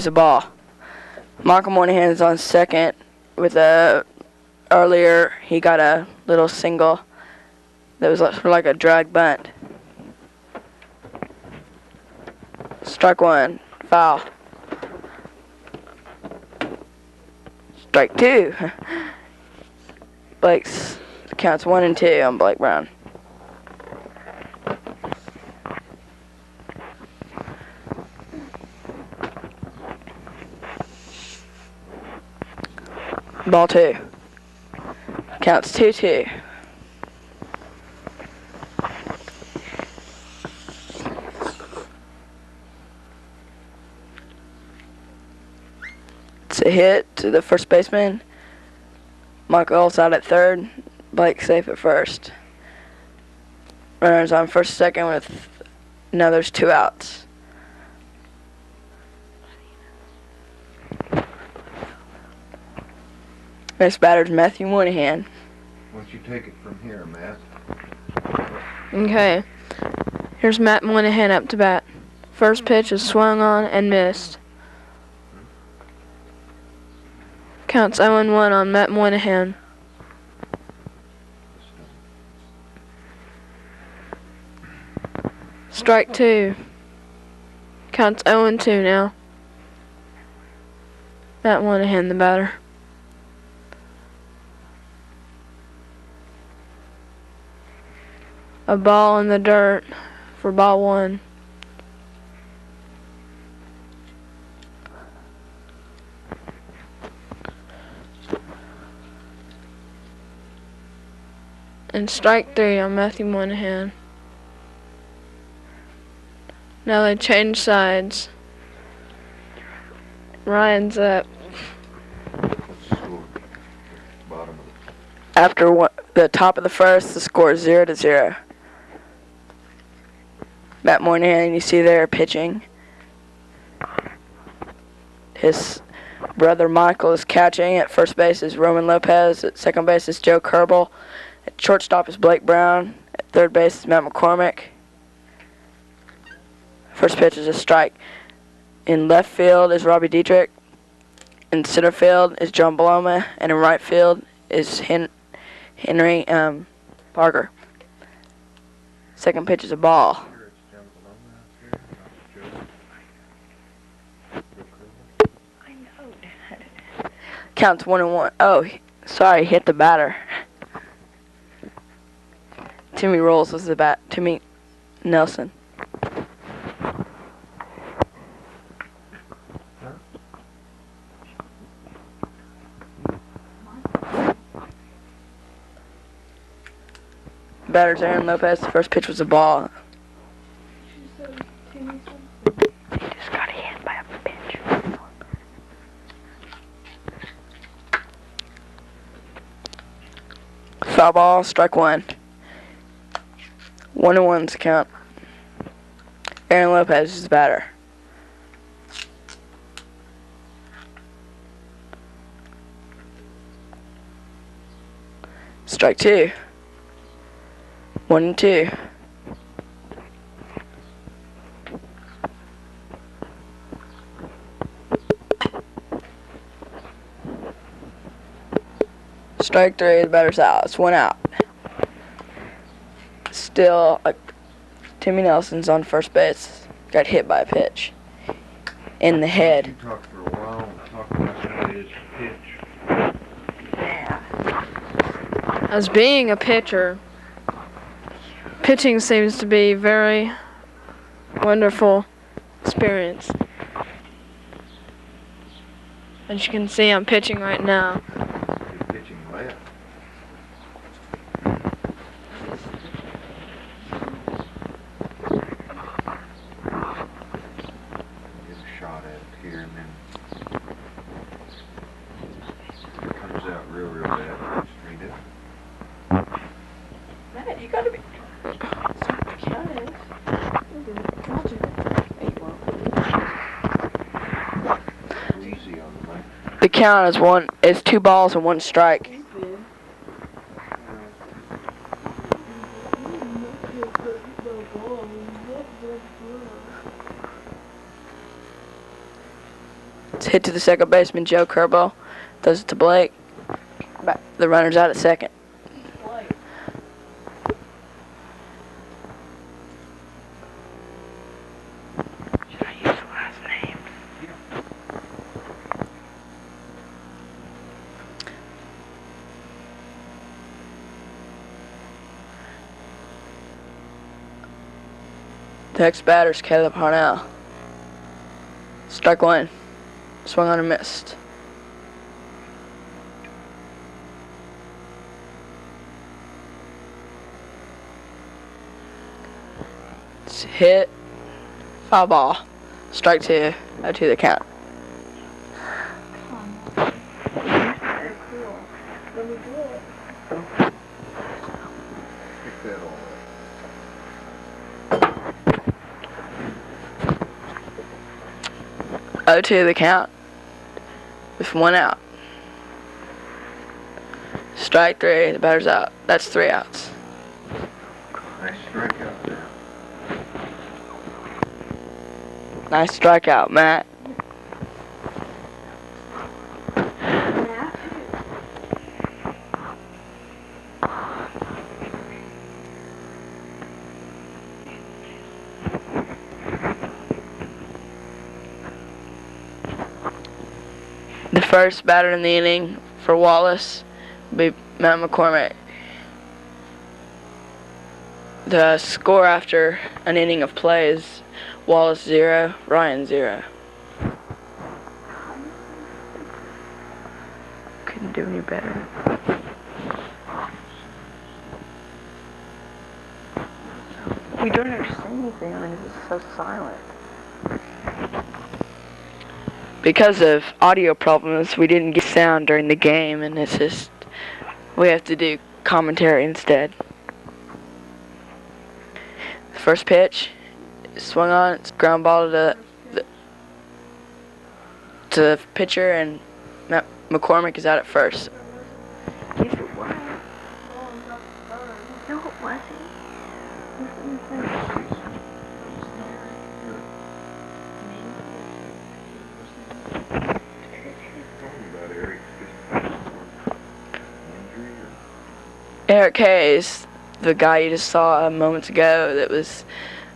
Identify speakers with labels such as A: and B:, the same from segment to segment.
A: pitches a ball. Michael Moynihan is on second with earlier he got a little single that was like a drag bunt. Strike one, foul. Strike two. Blake's counts 1 and 2 on Blake Brown. Ball 2. Counts 2-2. It's a hit to the first baseman. Michael's out at third. Blake safe at first. Runners on first, second with now there's 2 outs. Next batter's Matthew Moynihan.
B: Why don't you take it from here, Matt?
C: Okay. Here's Matt Moynihan up to bat. First pitch is swung on and missed. Counts 0-1 on Matt Moynihan. Strike 2. Counts 0-2 now. Matt Moynihan, the batter. A ball in the dirt for ball 1. And strike 3 on Matthew Moynihan. Now they change sides. Ryan's up.
A: After the top of the first, the score is 0-0. Matt Moynihan, you see there pitching. His brother Michael is catching. At first base is Roman Lopez. At second base is Joe Kerbel. At shortstop is Blake Brown. At third base is Matt McCormick. First pitch is a strike. In left field is Robbie Dietrich. In center field is John Bloma. And in right field is Henry Parker. Second pitch is a ball. Counts 1-1. Oh, sorry, hit the batter. Timmy Rolls was the bat. Timmy Nelson. Batter's Aaron Lopez. The first pitch was a ball. He just got hit by a pitch. Foul ball, strike 1. 1-1's count. Aaron Lopez is the batter. Strike 2. 1-2. Strike 3, the batter's out. It's 1 out. Still, Timmy Nelson's on first base. Got hit by a pitch in the head.
B: You talked for a while and talked about how it is to pitch.
A: Yeah.
C: As being a pitcher, pitching seems to be a very wonderful experience. As you can see, I'm pitching right now.
B: You're pitching left. Get a shot at it here and then it comes out real bad. Just read it.
A: Matt, you gotta be.
B: Easy on the mic.
A: The count is 2 balls and 1 strike. It's hit to the second baseman, Joe Kerbo. Does it to Blake. The runner's out at second. Should I use the last name? The next batter's Caleb Harnell. Strike one. Swung on and missed. It's hit. Foul ball. Strike two. 0-2 the count.
B: Pick that all up.
A: 0-2 the count. With one out. Strike three. The batter's out. That's 3 outs.
B: Nice strikeout there.
A: Nice strikeout, Matt. The first batter in the inning for Wallace will be Matt McCormick. The score after an inning of play is Wallace 0, Ryan 0. Couldn't do any better. We don't understand anything. I mean, it's so silent. Because of audio problems, we didn't get sound during the game, and it's just, we have to do commentary instead. The first pitch, swung on, it's ground ball to the pitcher, and Matt McCormick is out at first. Yes, it was. No, it wasn't. Eric Hayes, the guy you just saw moments ago that was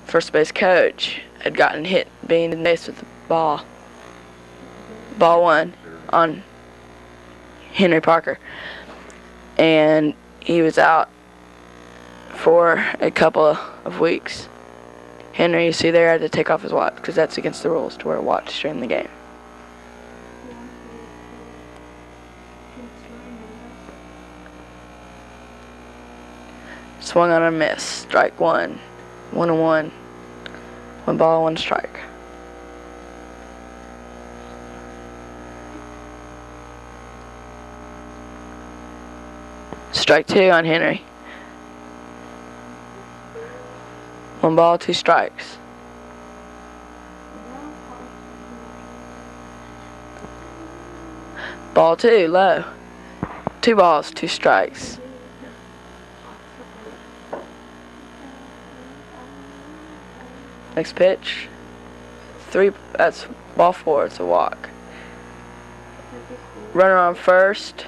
A: first base coach, had gotten hit being in the base with the ball. Ball one on Henry Parker. And he was out for a couple of weeks. Henry, you see there, had to take off his watch because that's against the rules to wear a watch during the game. Swung on a miss. Strike one. 1-1. 1 ball, 1 strike. Strike 2 on Henry. 1 ball, 2 strikes. Ball 2, low. 2 balls, 2 strikes. Next pitch. 3, that's ball 4, it's a walk. Runner on first,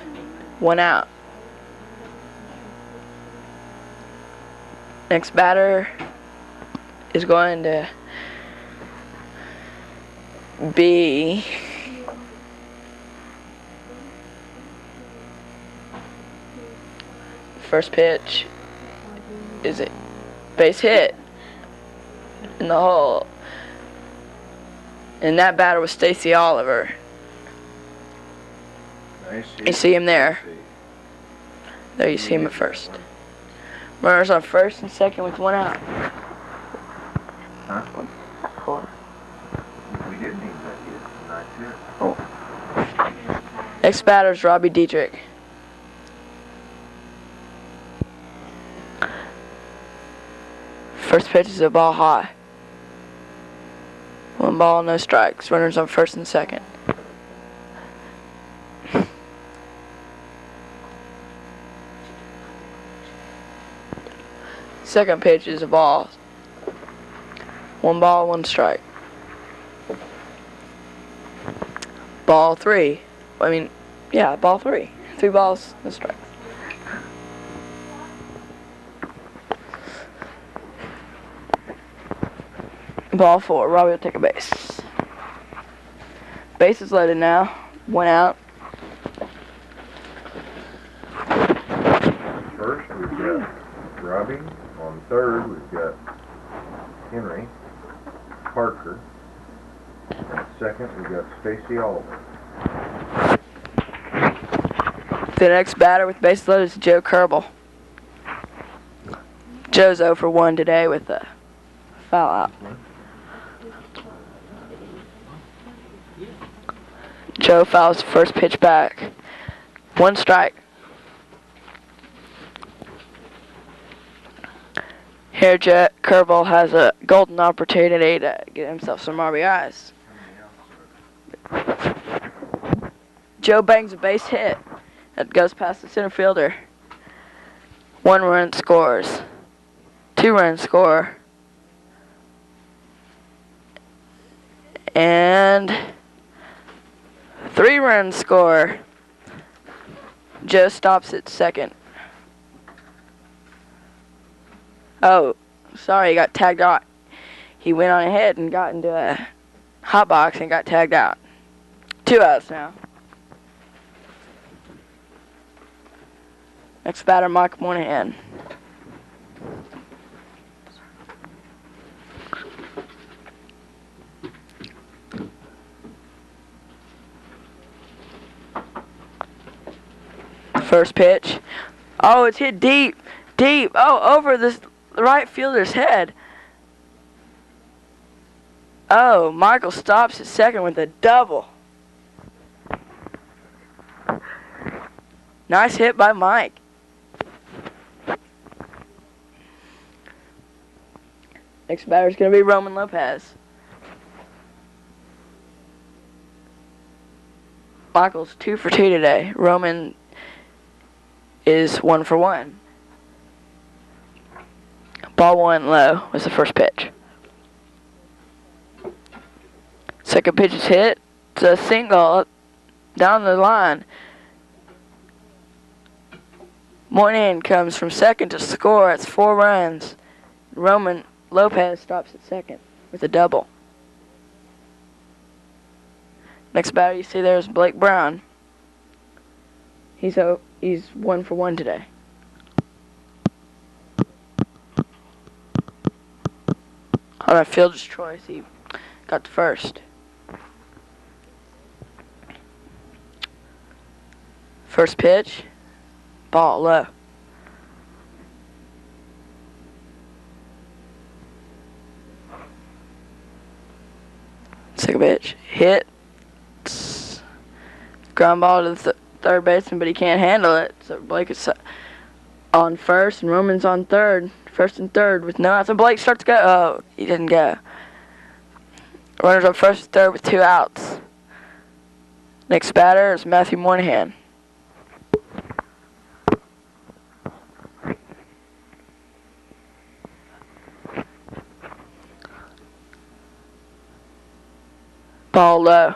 A: 1 out. Next batter is going to be first pitch. Is it base hit in the hole? And that batter was Stacy Oliver.
B: Nice.
A: You see him there. There you see him at first. Runners on first and second with 1 out.
B: Huh?
A: What's that for?
B: We didn't need that yet. Not yet.
A: Oh. Next batter is Robbie Dietrich. First pitch is a ball high. 1 ball, no strikes. Runners on first and second. Second pitch is a ball. 1 ball, 1 strike. Ball 3. Yeah, ball 3. 3 balls, no strike. Ball 4. Robbie will take a base. Base is loaded now. 1 out.
B: First, we've got Robbie. On third, we've got Henry, Parker. And second, we've got Stacy Oliver.
A: The next batter with base loaded is Joe Kerbel. Joe's 0 for 1 today with a foul out. Joe fouls first pitch back. 1 strike. Here, Kerbel has a golden opportunity to get himself some RBIs. Joe bangs a base hit that goes past the center fielder. 1 run scores. 2 runs score. And 3 runs score. Joe stops at second. Oh, sorry, he got tagged out. He went on ahead and got into a hot box and got tagged out. 2 outs now. Next batter, Mike Moynihan. First pitch. Oh, it's hit deep. Deep. Oh, over the right fielder's head. Oh, Michael stops at second with a double. Nice hit by Mike. Next batter is going to be Roman Lopez. Michael's 2 for 2 today. Roman is 1 for 1. Ball 1 low was the first pitch. Second pitch is hit. It's a single down the line. Moynihan comes from second to score. It's 4 runs. Roman Lopez stops at second with a double. Next batter you see there is Blake Brown. He's 1 for 1 today. On a fielder's choice, he got the first. First pitch, ball low. Second pitch, hit. Ground ball to the third baseman, but he can't handle it. So Blake is on first, and Roman's on third. First and third with no outs. And Blake starts to go. Oh, he didn't go. Runners on first and third with 2 outs. Next batter is Matthew Moynihan. Ball low.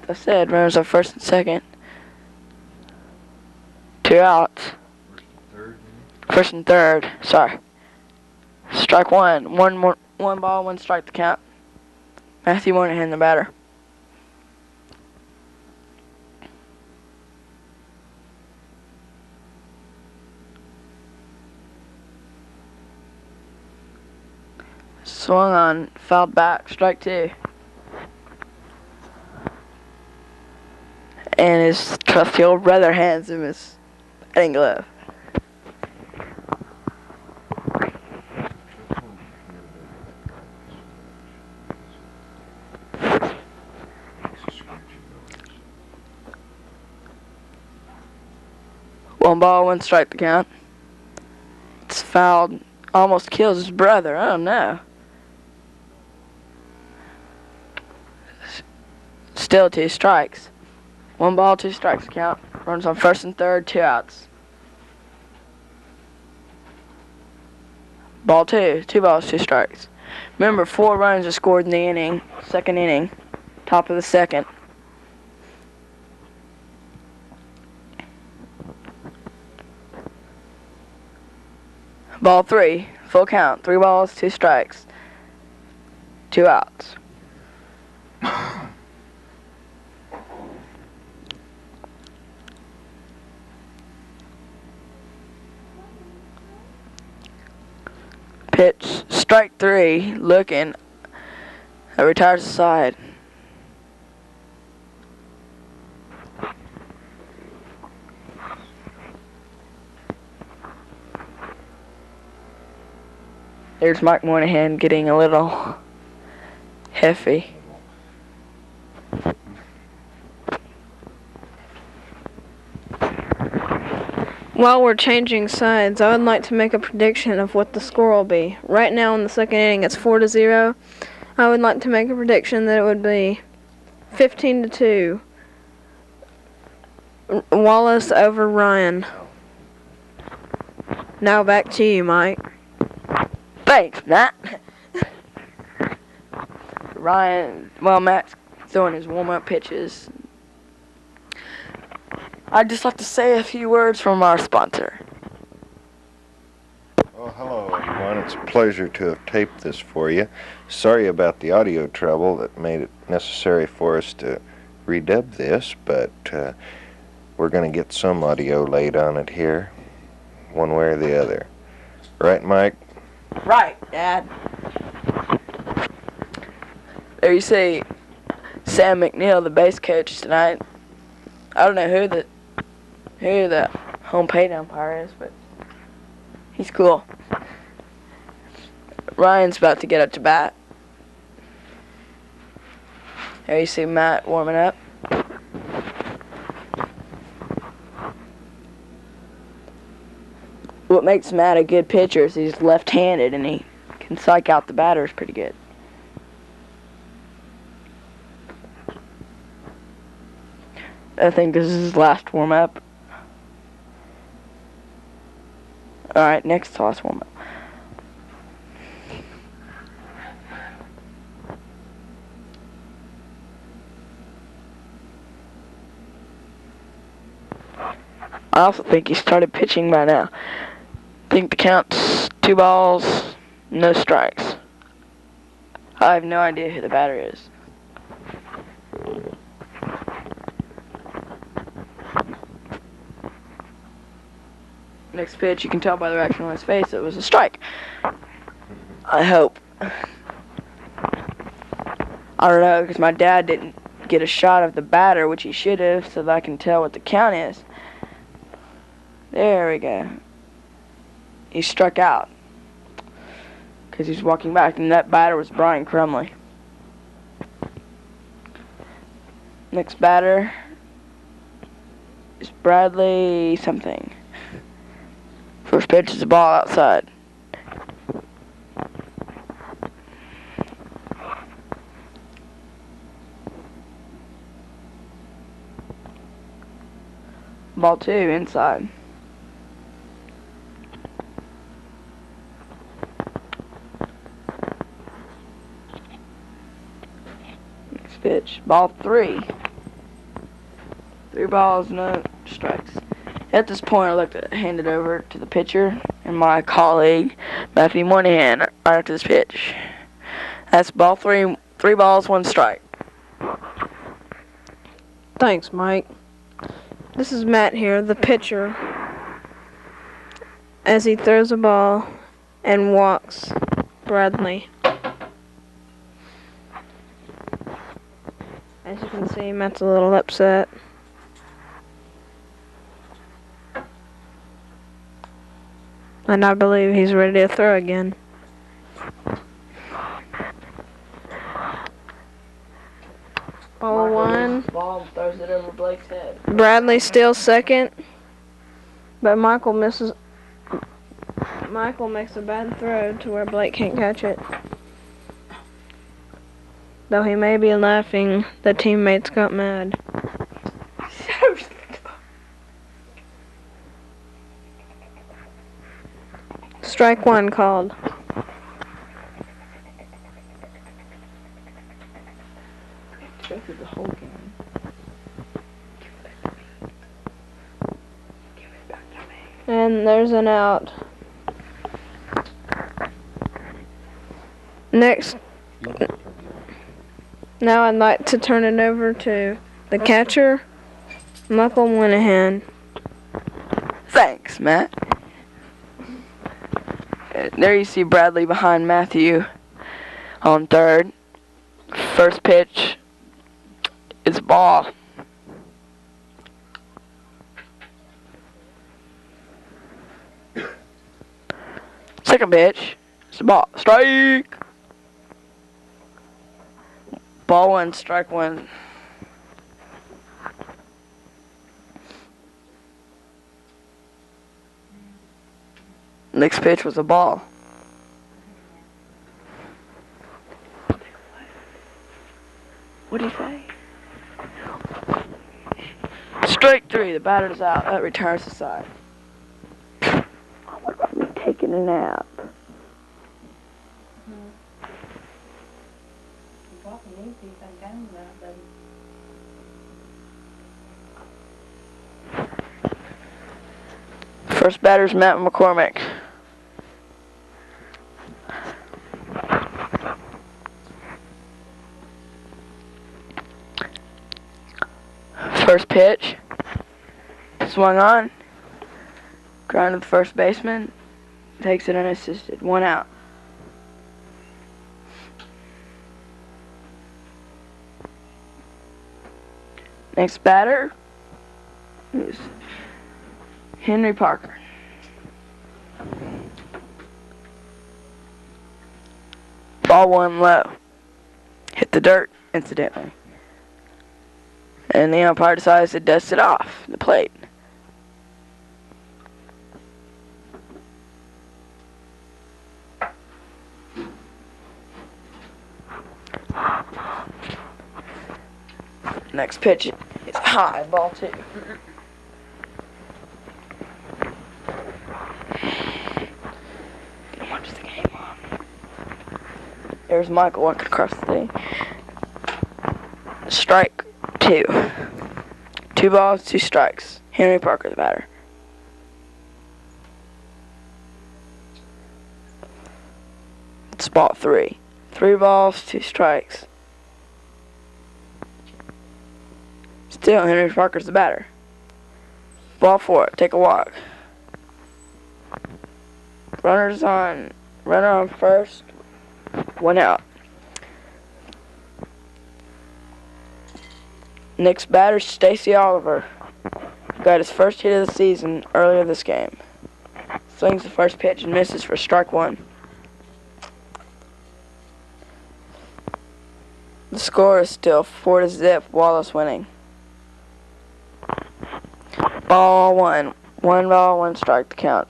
A: I said runners on first and second. 2 outs. First and third. Sorry. Strike 1. One ball, 1 strike to count. Matthew Moynihan, the batter. Swung on, fouled back, strike 2. And his trusty old brother hands him his batting glove. One ball, 1 strike to count. It's fouled, almost kills his brother. I don't know. Still 2 strikes. 1 ball, 2 strikes to count. Runs on first and third, 2 outs. Ball 2. 2 balls, 2 strikes. Remember, 4 runs are scored in the inning. Second inning. Top of the second. Ball 3. Full count. 3 balls, 2 strikes. 2 outs. Pitch, strike 3, looking, retires the side. There's Mike Moynihan getting a little heavy.
C: While we're changing sides, I would like to make a prediction of what the score will be. Right now in the second inning, it's 4-0. I would like to make a prediction that it would be 15-2. Wallace over Ryan. Now back to you, Mike.
A: Thanks, Matt. Ryan, well, Matt's throwing his warm-up pitches. I'd just like to say a few words from our sponsor.
D: Well, hello everyone. It's a pleasure to have taped this for you. Sorry about the audio trouble that made it necessary for us to redub this, but we're going to get some audio laid on it here, one way or the other. Right, Mike?
A: Right, Dad. There you see Sam McNeil, the base coach tonight. I don't know who the home plate umpire is, but he's cool. Ryan's about to get up to bat. There you see Matt warming up. What makes Matt a good pitcher is he's left-handed and he can psych out the batters pretty good. I think this is his last warm-up. Alright, next toss warm-up. I also think he started pitching by now. I think the count's 2 balls, no strikes. I have no idea who the batter is. Next pitch, you can tell by the reaction on his face it was a strike. I hope. I don't know, because my dad didn't get a shot of the batter, which he should have, so that I can tell what the count is. There we go. He struck out because he's walking back, and that batter was Brian Crumley. Next batter is Bradley something. First pitch is a ball outside. Ball 2 inside. Next pitch, ball 3. 3 balls, no strikes. At this point, I'd like to hand it over to the pitcher and my colleague, Matthew Moynihan, right after this pitch. That's ball 3, 3 balls, 1 strike.
C: Thanks, Mike. This is Matt here, the pitcher, as he throws a ball and walks Bradley. As you can see, Matt's a little upset. And I believe he's ready to throw again. Ball 1.
A: Ball throws it over Blake's head.
C: Bradley still second, but Michael makes a bad throw to where Blake can't catch it. Though he may be laughing, the teammates got mad. Strike 1 called. And there's an out. Next, now I'd like to turn it over to the catcher, Michael Moynihan.
A: Thanks, Matt. There you see Bradley behind Matthew on third. First pitch is ball. Second pitch is ball. Strike! Ball 1, strike 1. Next pitch was a ball. What do you say? Strike 3, the batter's out. That returns the side. What about me taking a nap? First batter's Matt McCormick. First pitch. Swung on. Ground to the first baseman. Takes it unassisted. 1 out. Next batter is Henry Parker. Ball 1 low. Hit the dirt, incidentally. And the umpire decides to dust it off the plate. Next pitch is high, ball 2. Watch the game on. There's Michael walking across the thing. Strike 2. 2 balls, 2 strikes. Henry Parker, the batter. It's ball 3. 3 balls, 2 strikes. Still, Henry Parker's the batter. Ball 4, take a walk. Runner on first, 1 out. Next batter, Stacy Oliver. Got his first hit of the season earlier this game. Swings the first pitch and misses for strike 1. The score is still 4-0, Wallace winning. Ball 1. 1 ball, 1 strike to count.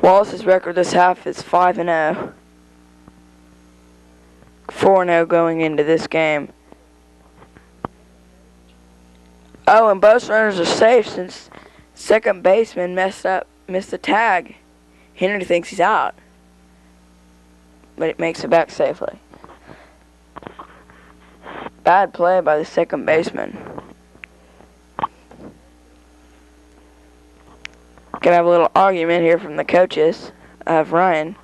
A: Wallace's record this half is 5-0. 4-0 going into this game. Oh, and both runners are safe since second baseman missed the tag. Henry thinks he's out, but it makes it back safely. Bad play by the second baseman. Gonna have a little argument here from the coaches. I have Ryan.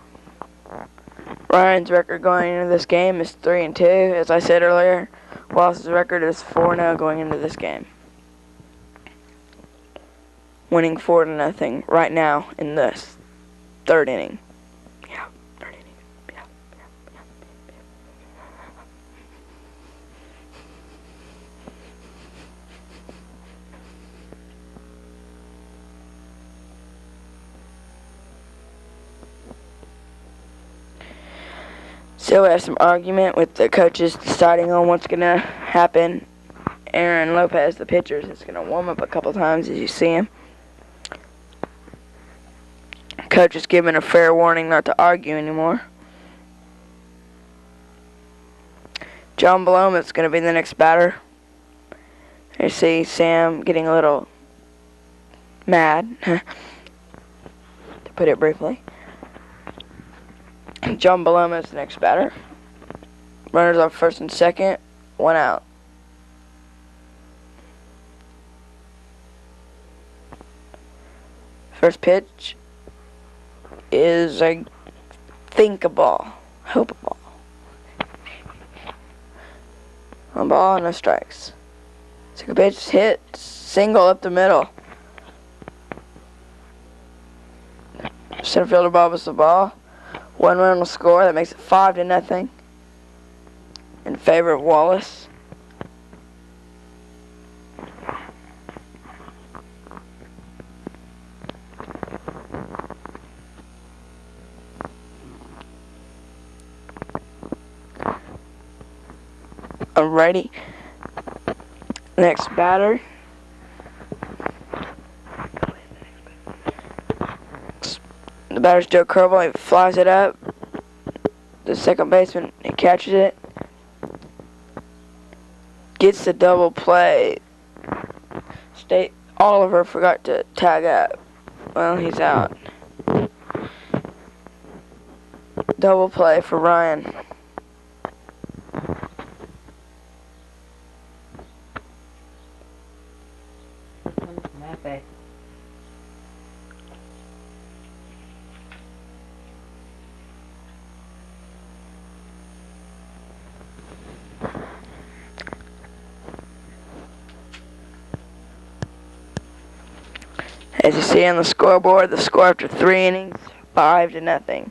A: Ryan's record going into this game is 3-2, as I said earlier. Wallace's record is 4-0 going into this game. Winning 4-0 right now in this 3rd inning. Yeah, 3rd inning. Yeah. So we have some argument with the coaches deciding on what's going to happen. Aaron Lopez, the pitcher, is going to warm up a couple times as you see him. Coach is given a fair warning not to argue anymore. John Blome is going to be the next batter. You see Sam getting a little mad, to put it briefly. John Blome is the next batter. Runners on first and second, 1 out. First pitch is, I think, a ball. Hope a ball. 1 ball, no strikes. Second pitch is hit. Single up the middle. Center fielder bobbles the ball. 1 run will score. That makes it 5-0 in favor of Wallace. Alrighty. Next batter. The batter's Joe curveball. He flies it up. The second baseman, he catches it. Gets the double play. Oliver forgot to tag up. Well, he's out. Double play for Ryan. As you see on the scoreboard, the score after 3 innings, 5-0.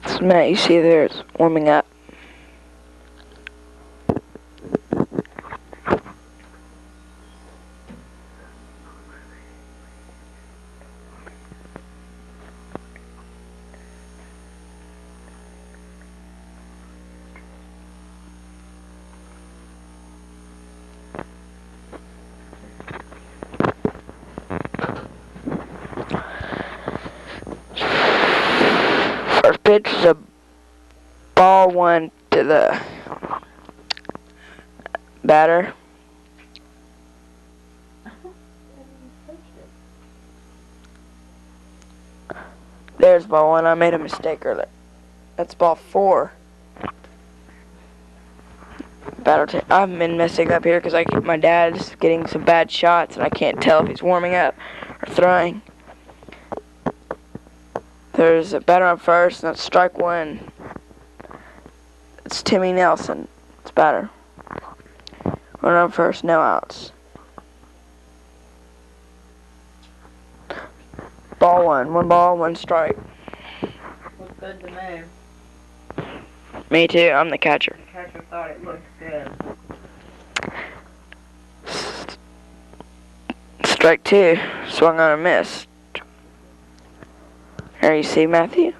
A: This mat you see there is warming up. First pitch is a ball 1 to the batter. There's ball 1. I made a mistake earlier. That's ball 4. I've been messing up here because my dad's getting some bad shots and I can't tell if he's warming up or throwing. There's a batter on first, and that's strike 1. It's Timmy Nelson. It's batter. Runner on first, no outs. Ball 1. 1 ball, 1 strike.
E: Looked good to me.
A: Me too. I'm the catcher.
E: The catcher thought it looked good.
A: Strike 2. Swung on a miss. There you see Matthew.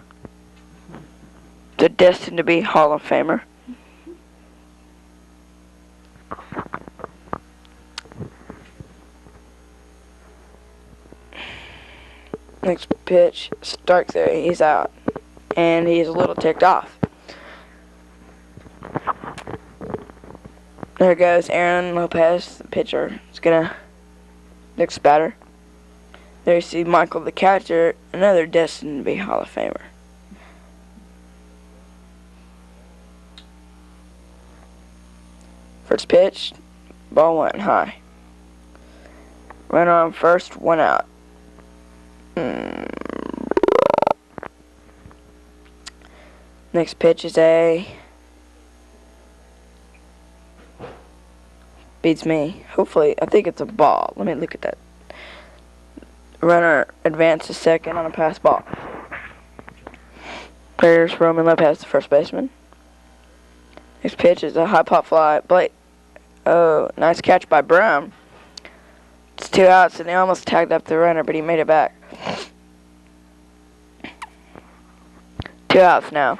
A: The destined to be Hall of Famer. Next pitch, strike 3. He's out. And he's a little ticked off. There goes Aaron Lopez, the pitcher. It's gonna next batter. There you see Michael the catcher, another destined to be Hall of Famer. First pitch, ball 1, high. Runner on first, 1 out. Next pitch is beats me. Hopefully, I think it's a ball. Let me look at that. Runner advances second on a pass ball. There's Roman Lopez, the first baseman. Next pitch is a high pop fly. Blake. Oh, nice catch by Brown. It's 2 outs, and he almost tagged up the runner, but he made it back. 2 outs now.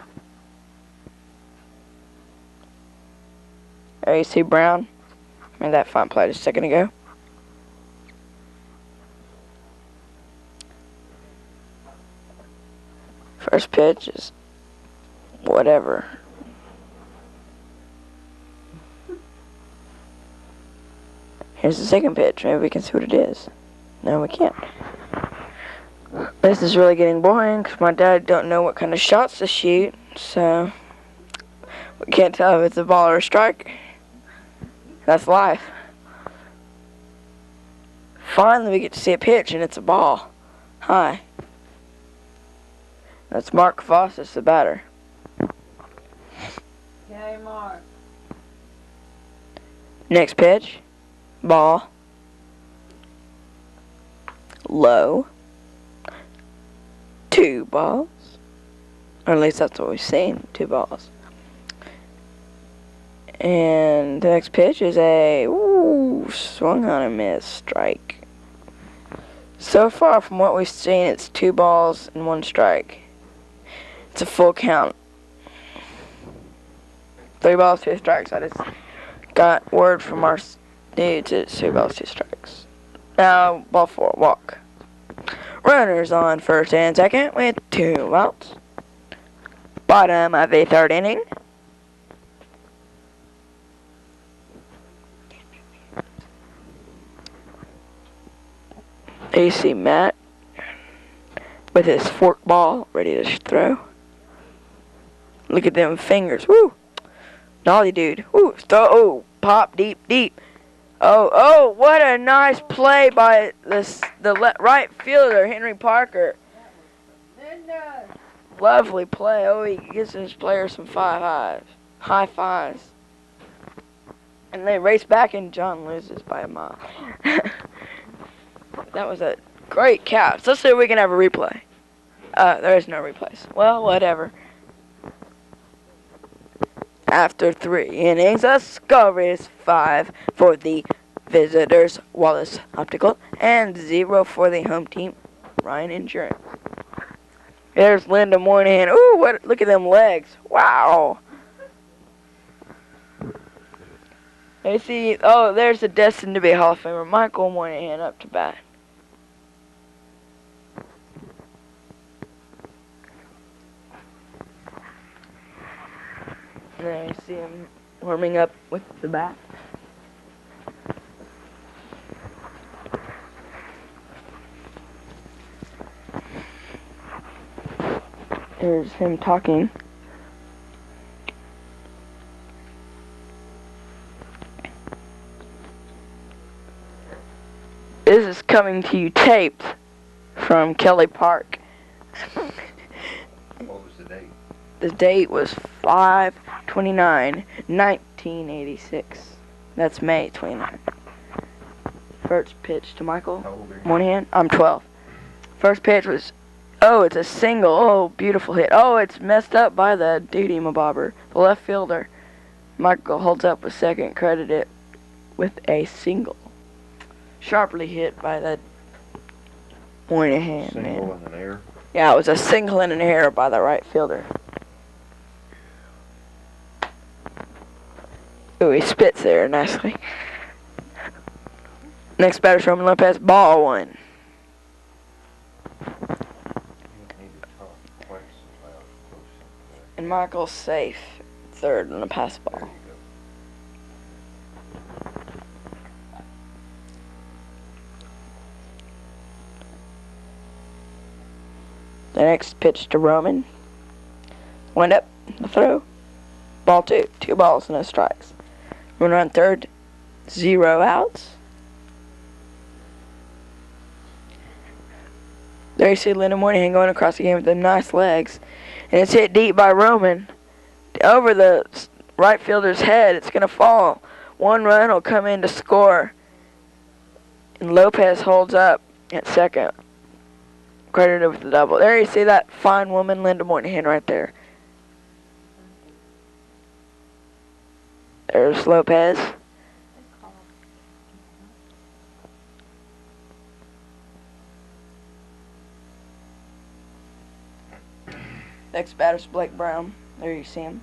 A: There you see Brown. Made that fine play just a second ago. First pitch is whatever. Here's the second pitch. Maybe we can see what it is. No, we can't. This is really getting boring because my dad don't know what kind of shots to shoot, so we can't tell if it's a ball or a strike. That's life. Finally, we get to see a pitch, and it's a ball. High. That's Mark Fossis, the batter.
E: Okay, Mark.
A: Next pitch. Ball. Low. 2 balls. Or at least that's what we've seen. 2 balls. And the next pitch is a swung on and missed strike. So far from what we've seen, it's 2 balls and 1 strike. It's a full count. 3 balls, 2 strikes. I just got word from our dudes it's 3 balls, 2 strikes. Now, ball 4, walk. Runners on first and second with 2 outs. Bottom of the 3rd inning. There you see Matt with his fork ball ready to throw. Look at them fingers. Woo! Nolly dude. Woo! Oh, pop deep, deep. Oh, what a nice play by the right fielder, Henry Parker. Lovely play. Oh, he gives his players some high fives. And they race back, and John loses by a mile. That was a great catch. Let's see if we can have a replay. There is no replays. Well, whatever. After 3 innings, a score is 5 for the visitors, Wallace Optical, and 0 for the home team, Ryan Insurance. There's Linda Moynihan. Ooh, look at them legs. Wow. You see, there's the destined to be Hall of Famer, Michael Moynihan, up to bat. And there you see him warming up with the bat. Here's him talking. This is coming to you taped from Kelly Park.
D: What was the date?
A: The date was 5/29/1986. That's May 29. First pitch to Michael
B: How old are you?
A: Moynihan. I'm 12. First pitch was, it's a single. Oh, beautiful hit. Oh, it's messed up by the duty mabobber, the left fielder. Michael holds up a second, credited with a single. Sharply hit by the Moynihan, man.
B: Single in an air.
A: Yeah, it was a single in an error by the right fielder. Ooh, he spits there nicely. Next batter's Roman Lopez, ball 1.
D: You don't need to talk twice as loud, close to the
A: And Michael's safe, 3rd on the pass
D: There
A: ball.
D: you go.
A: The next pitch to Roman. Wind up, the throw. Ball 2. 2 balls, no strikes. Runner on 3rd, 0 outs. There you see Linda Moynihan going across the game with the nice legs. And it's hit deep by Roman. Over the right fielder's head. It's going to fall. 1 run will come in to score. And Lopez holds up at second. Credited with the double. There you see that fine woman, Linda Moynihan, right there. There's Lopez. Next batter's Blake Brown. There you see him.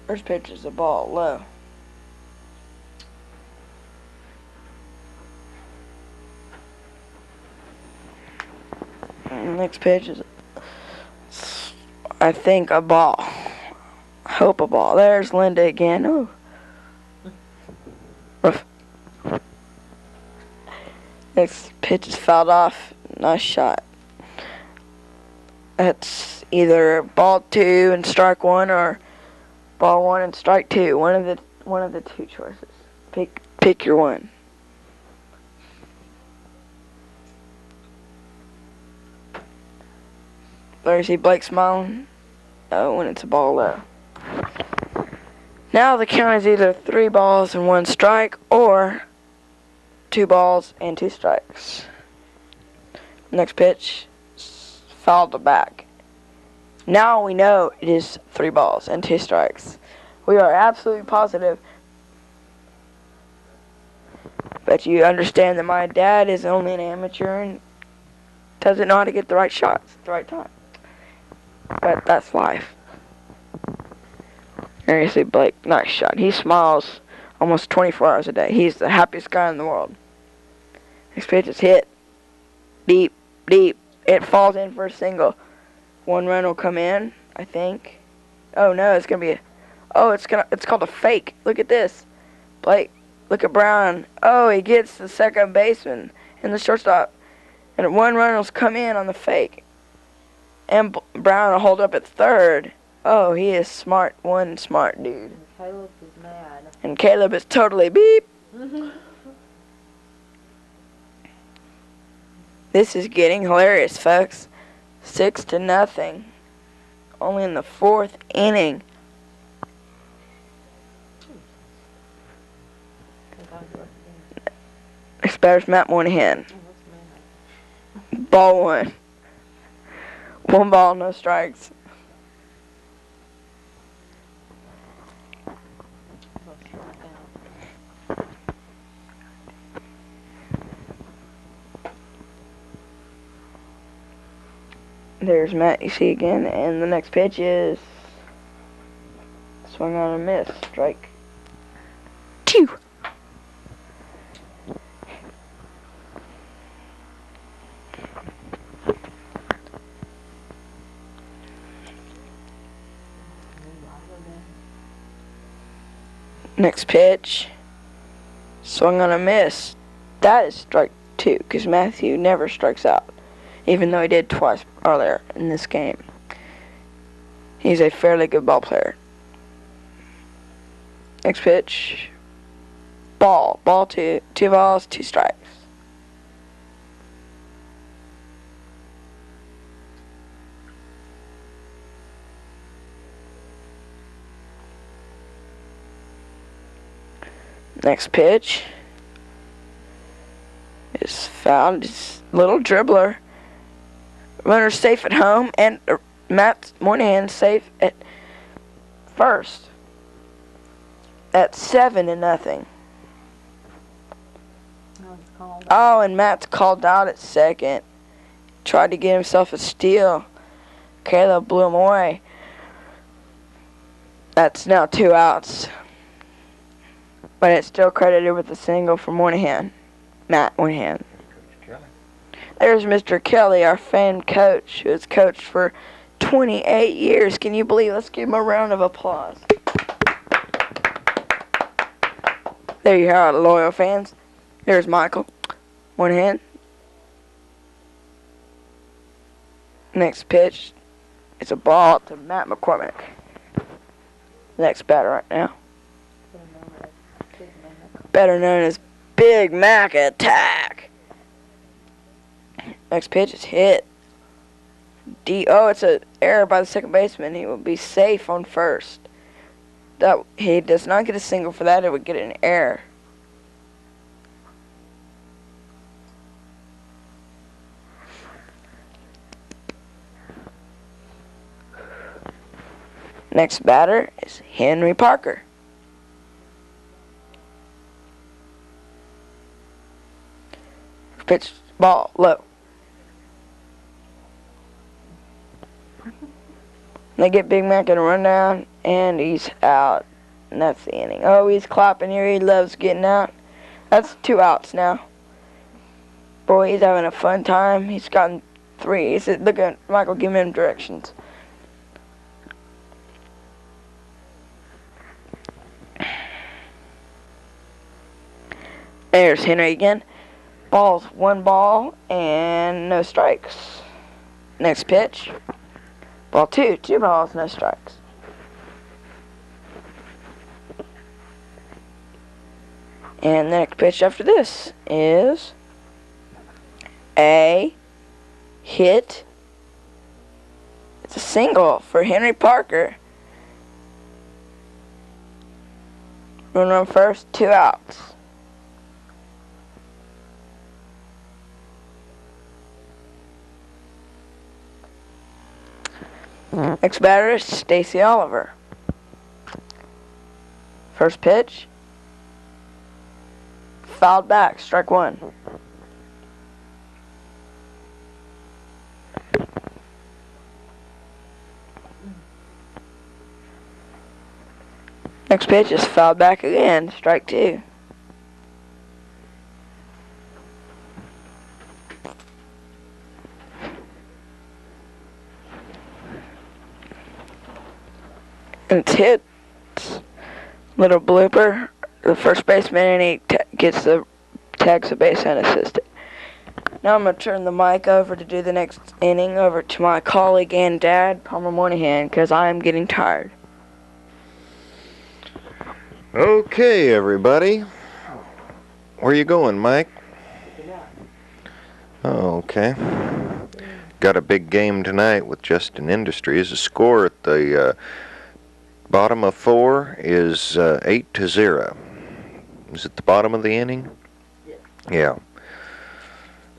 A: First pitch is a ball low. And the next pitch is, I think, a ball. Hope a ball. There's Linda again. Ooh. Rough. Next pitch is fouled off. Nice shot. That's either ball 2 and strike 1 or ball 1 and strike 2. One of the two choices. Pick your one. There you see Blake smiling. Oh, when it's a ball low. Now the count is either 3 balls and 1 strike or 2 balls and 2 strikes. Next pitch, fouled the back. Now we know it is 3 balls and 2 strikes. We are absolutely positive. But you understand that my dad is only an amateur and doesn't know how to get the right shots at the right time. But that's life. There you see Blake. Nice shot. He smiles almost 24 hours a day. He's the happiest guy in the world. Next pitch is hit. Deep, deep. It falls in for a single. 1 run will come in, I think. Oh no, it's gonna be a. Oh, it's called a fake. Look at this. Blake, look at Brown. Oh, he gets the second baseman and the shortstop. And 1 run will come in on the fake. And Brown will hold up at third. Oh, he is smart. One smart dude.
E: And Caleb is mad.
A: And Caleb is totally beep. This is getting hilarious, folks. 6-0. Only in the 4th inning. Next batter's Matt Moynihan. Ball 1. 1 ball, no strikes. There's Matt, you see again, and the next pitch is swung on a miss, strike 2. Next pitch, swung on a miss. That is strike 2, because Matthew never strikes out, even though he did twice earlier in this game. He's a fairly good ball player. Next pitch, ball 2, 2 balls, 2 strikes. Next pitch is fouled. It's a little dribbler. Runner safe at home, and Matt Moynihan safe at first. At 7-0. Oh, and Matt's called out at second. Tried to get himself a steal. Caleb blew him away. That's now 2 outs. But it's still credited with a single for Moynihan. Matt Moynihan. There's Mr. Kelly, our famed coach, who has coached for 28 years. Can you believe? Let's give him a round of applause. There you are, loyal fans. There's Michael Moynihan. Next pitch is a ball to Matt McCormick. Next batter right now. Better known as Big Mac Attack. Next pitch is hit. Oh, it's an error by the second baseman. He will be safe on first. He does not get a single for that. It would get an error. Next batter is Henry Parker. Pitch, ball, low. They get Big Mac in a rundown, and he's out. And that's the inning. Oh, he's clapping here. He loves getting out. That's 2 outs now. Boy, he's having a fun time. He's gotten 3. He said, look at Michael, give him directions. There's Henry again. Ball's 1 ball and no strikes. Next pitch. Ball 2, 2 balls, no strikes. And the next pitch after this is a hit. It's a single for Henry Parker. Runner on first, 2 outs. Next batter is Stacy Oliver. First pitch. Fouled back, strike 1. Next pitch is fouled back again, strike 2. And it's hit. Little blooper. The first baseman, and he gets the tags the base and assist it. Now I'm going to turn the mic over to do the next inning over to my colleague and dad, Palmer Moynihan, because I am getting tired.
D: Okay, everybody. Where you going, Mike? Oh, okay. Got a big game tonight with Justin Industries. The score at the bottom of 4 is 8-0. Is it the bottom of the inning? Yeah.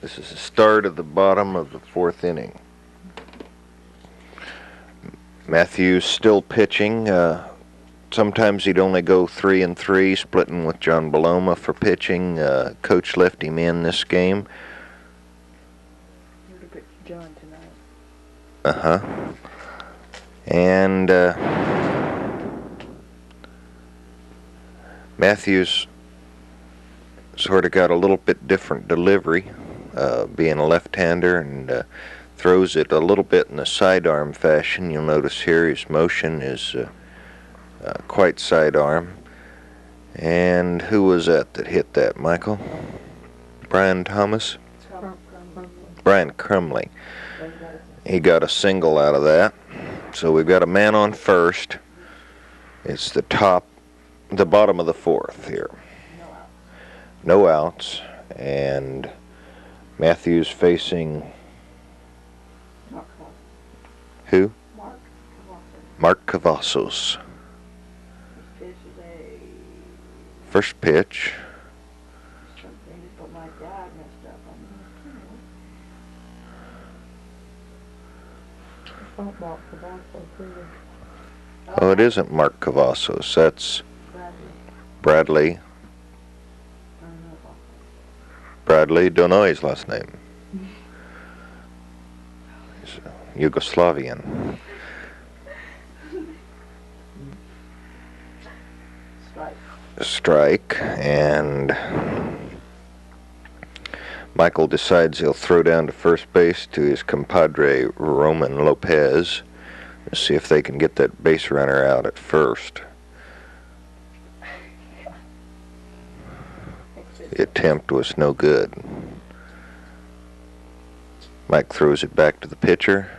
D: This is the start of the bottom of the 4th inning. Matthews still pitching. Sometimes he'd only go 3-3, splitting with John Beloma for pitching. Coach left him in this game.
A: John tonight.
D: Uh-huh. And Matthews sort of got a little bit different delivery, being a left-hander, and throws it a little bit in a sidearm fashion. You'll notice here his motion is quite sidearm. And who was that hit that, Michael? Brian Thomas? Brian Crumley. He got a single out of that. So we've got a man on first. It's the bottom of the 4th here. No outs. And Matthews facing who? Mark Cavazos. First pitch. Oh, it isn't Mark Cavazos. That's Bradley. Bradley, don't know his last name. He's Yugoslavian. Strike, and Michael decides he'll throw down to first base to his compadre Roman Lopez. Let's see if they can get that base runner out at first. The attempt was no good. Mike throws it back to the pitcher,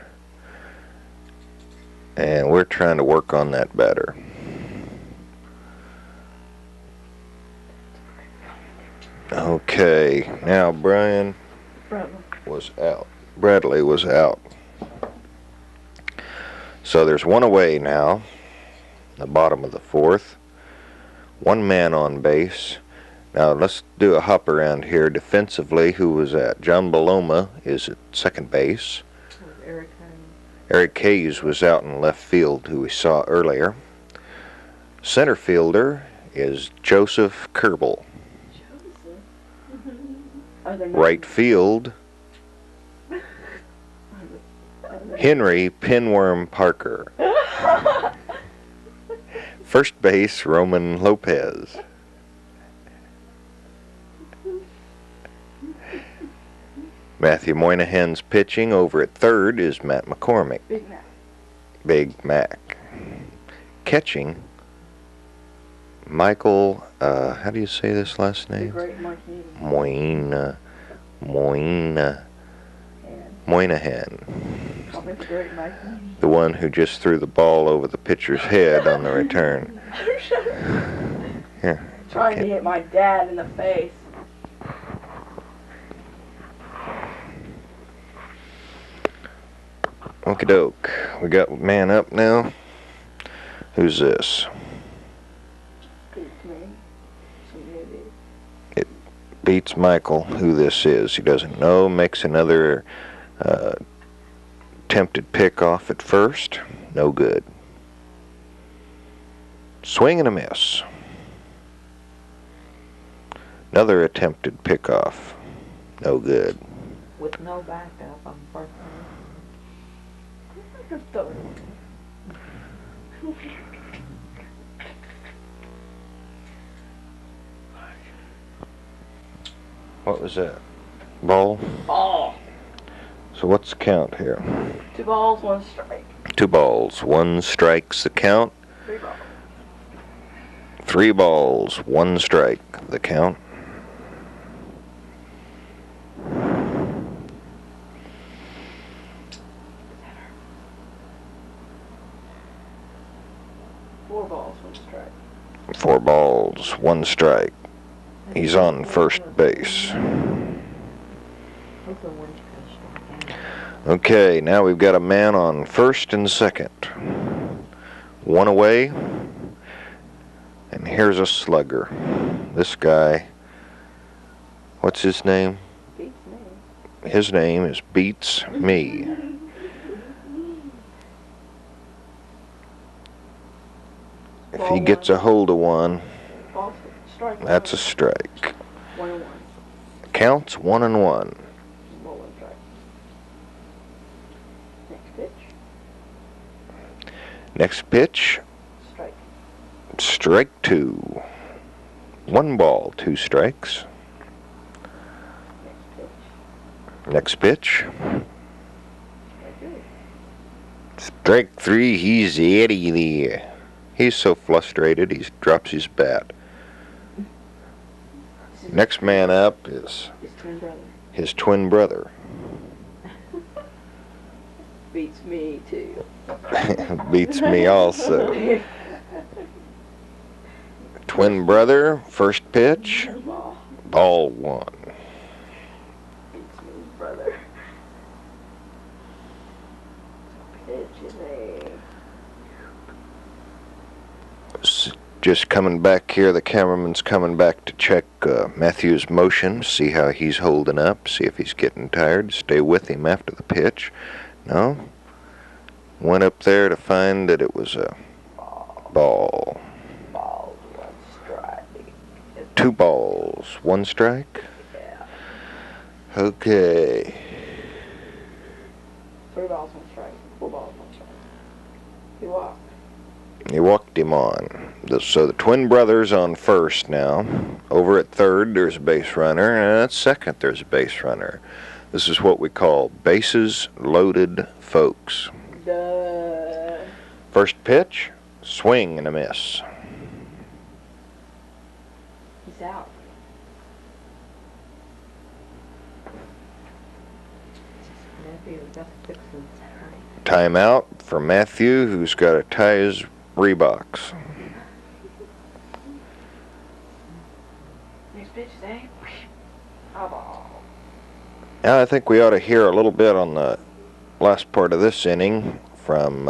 D: and we're trying to work on that batter. Okay, now Bradley was out. So there's one away now, the bottom of the 4th. One man on base. Now let's do a hop around here. Defensively, who was at? John Beloma is at second base. Eric Hayes was out in left field, who we saw earlier. Center fielder is Joseph Kerbel. Right field, Henry Pinworm Parker. First base, Roman Lopez. Matthew Moynihan's pitching. Over at third is Matt McCormick. Big Mac. Catching, Michael, how do you say this last name? Moynihan. Moynihan.
E: Comments great, Michael.
D: The one who just threw the ball over the pitcher's head on the return. Here.
A: Trying to hit my dad in the face.
D: Okie doke. We got man up now. Who's this?
A: Beats me. Somebody.
D: Beats Michael who this is. He doesn't know. Makes another attempted pick off at first. No good. Swing and a miss. Another attempted pick off. No good.
E: With no backup on first
D: What was that? Ball?
A: Ball.
D: So what's the count here?
A: 2 balls, 1 strike.
D: 2 balls, 1 strike's the count.
A: 3 balls.
D: 3 balls, 1 strike the count.
A: Four balls, 1 strike.
D: 4 balls, 1 strike. He's on first base. Okay, now we've got a man on first and second. 1 away. And here's a slugger. This guy, what's his name?
A: Beats me.
D: His name is Beats Me. If he gets a hold of one,
A: Ball, strike.
D: that's a strike.
A: 1 and 1.
D: Counts 1 and 1.
A: Ball, 1 strike. Next pitch.
D: Next pitch,
A: Strike.
D: strike 2. 1 ball, 2 strikes.
A: Next pitch.
D: Next pitch,
A: Strike 3.
D: strike 3. He's out of there. He's so frustrated he drops his bat. Next man up is
A: His twin brother.
D: his twin brother.
A: Beats me too.
D: Beats me also. Twin brother, first pitch,
A: Ball.
D: ball 1.
A: Beats me, brother. Pitch is a
D: Just coming back here, the cameraman's coming back to check Matthew's motion, see how he's holding up, see if he's getting tired, stay with him after the pitch. No? Went up there to find that it was a ball.
A: ball, 1 strike.
D: 2 balls, 1 strike?
A: Yeah.
D: Okay.
A: 3 balls, 1 strike. 4 balls, 1 strike. He walked.
D: He walked him on. So the twin brothers on first now. Over at third, there's a base runner, and at second, there's a base runner. This is what we call bases loaded, folks.
A: Duh.
D: First pitch, swing and a miss.
A: He's out.
D: Timeout for Matthew, who's got to tie his Reeboks.
A: Next pitch, eh? A ball.
D: Now I think we ought to hear a little bit on the last part of this inning from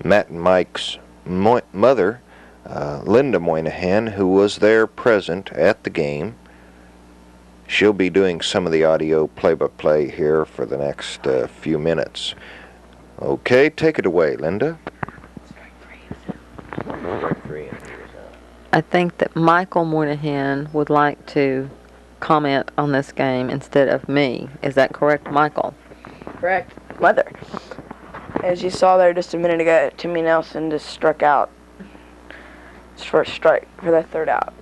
D: Matt and Mike's mother, Linda Moynihan, who was there present at the game. She'll be doing some of the audio play-by-play here for the next few minutes. Okay, take it away, Linda. Strike 3.
F: I think that Michael Moynihan would like to comment on this game instead of me. Is that correct, Michael?
A: Correct. Mother. As you saw there just a minute ago, Timmy Nelson just struck out. His first strike for that 3rd out.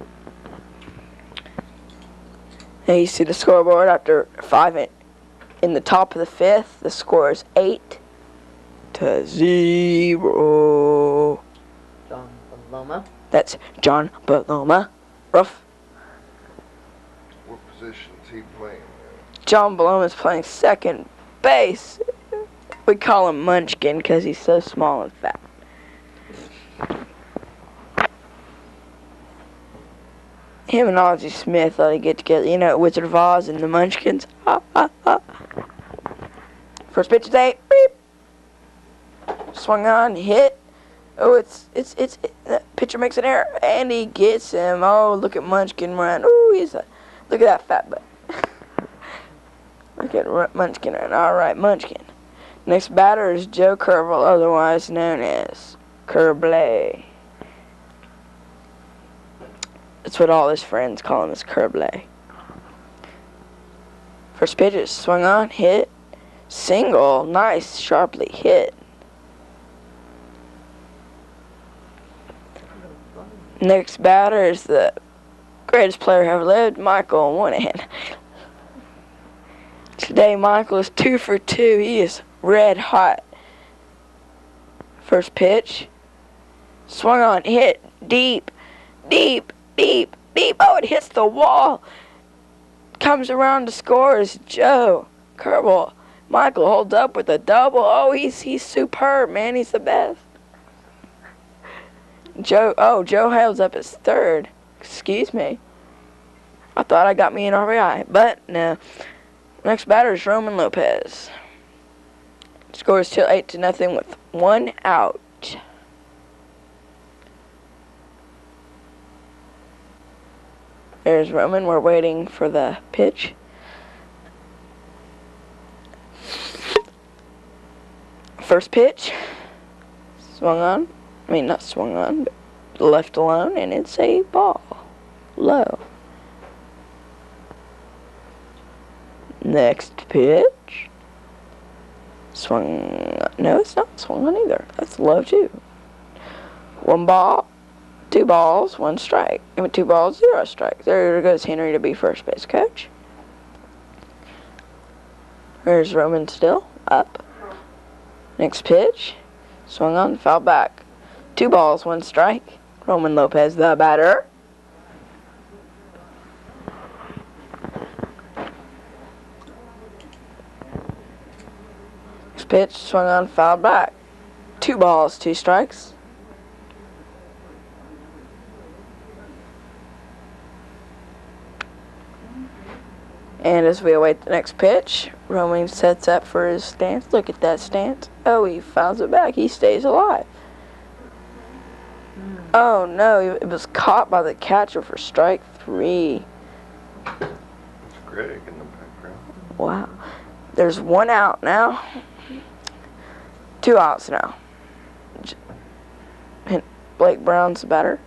A: And you see the scoreboard after 5 in the top of the 5th. The score is 8-0.
F: John Paloma.
A: That's John Paloma. Rough.
D: What position is he playing?
A: John Blum is playing second base. We call him Munchkin because he's so small and fat. Him and Ozzie Smith thought they'd get together. You know, Wizard of Oz and the Munchkins. Ha, ha, ha. First pitch is 8. Beep. Swung on, hit. Oh, the pitcher makes an error, and he gets him. Oh, look at Munchkin run. Ooh, look at that fat butt. Look at Munchkin run. All right, Munchkin. Next batter is Joe Kerbel, otherwise known as Kerblay. That's what all his friends call him, is Kerblay. First pitch is swung on, hit, single, nice, sharply hit. Next batter is the greatest player who ever lived, Michael Moynihan. Today, Michael is 2 for 2. He is red hot. First pitch, swung on, hit, deep, deep, deep, deep. Oh, it hits the wall. Comes around to score is Joe Kerbel. Michael holds up with a double. Oh, he's superb, man. He's the best. Joe holds up his third. Excuse me. I thought I got me an RBI, but no. Next batter is Roman Lopez. Score is still 8-0 with 1 out. There's Roman. We're waiting for the pitch. First pitch. Swung on. I mean, not swung on, but left alone, and it's a ball. Low. Next pitch. Swung. No, it's not swung on either. That's low, too. 1 ball, 2 balls, 1 strike. I mean, 2 balls, 0 strikes. There goes Henry to be first base coach. There's Roman still up. Next pitch. Swung on, foul back. 2 balls, 1 strike. Roman Lopez, the batter. Next pitch, swung on, foul back. 2 balls, 2 strikes. And as we await the next pitch, Roman sets up for his stance. Look at that stance. Oh, he fouls it back. He stays alive. Oh, no. It was caught by the catcher for strike 3.
D: It's Greg in the background.
A: Wow. There's 1 out now. 2 outs now. Blake Brown's the batter.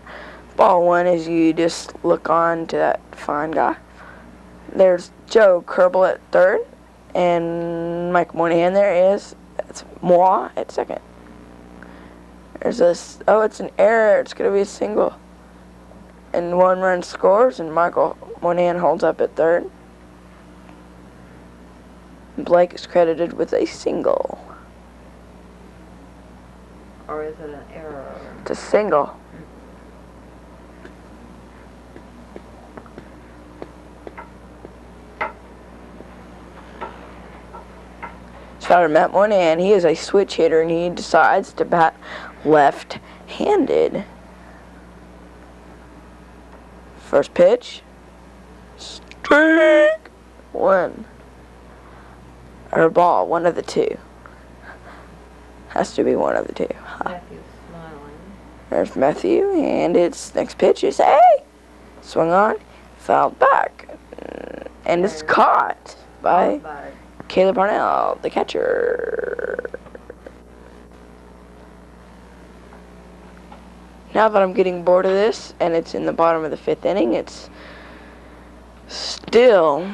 A: Ball 1 is you just look on to that fine guy. There's Joe Kerbel at third, and Mike Moynihan there is. That's Moi at second. There's this. Oh, it's an error. It's going to be a single. And 1 run scores, and Michael Moynihan holds up at third. Blake is credited with a single.
F: Or is it an error?
A: It's a single. Starter Matt Moynihan, he is a switch hitter, and he decides to bat left-handed. First pitch. Strike 1. Or ball, 1 of the 2. Has to be 1 of the 2.
F: Matthew's smiling.
A: There's Matthew, and its next pitch is swung on, fouled back, and it's caught by Caleb Parnell, the catcher. Now that I'm getting bored of this, and it's in the bottom of the 5th inning, it's still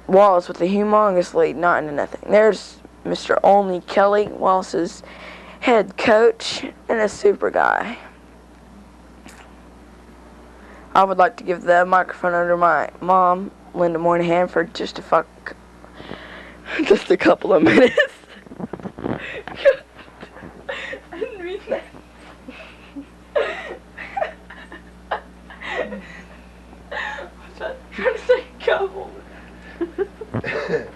A: Wallace with a humongous lead, 9-0. There's Mr. Olney Kelly, Wallace's head coach, and a super guy. I would like to give the microphone over to my mom, Linda Moynihan, for just a couple of minutes. I didn't mean that. I was trying to say couple. I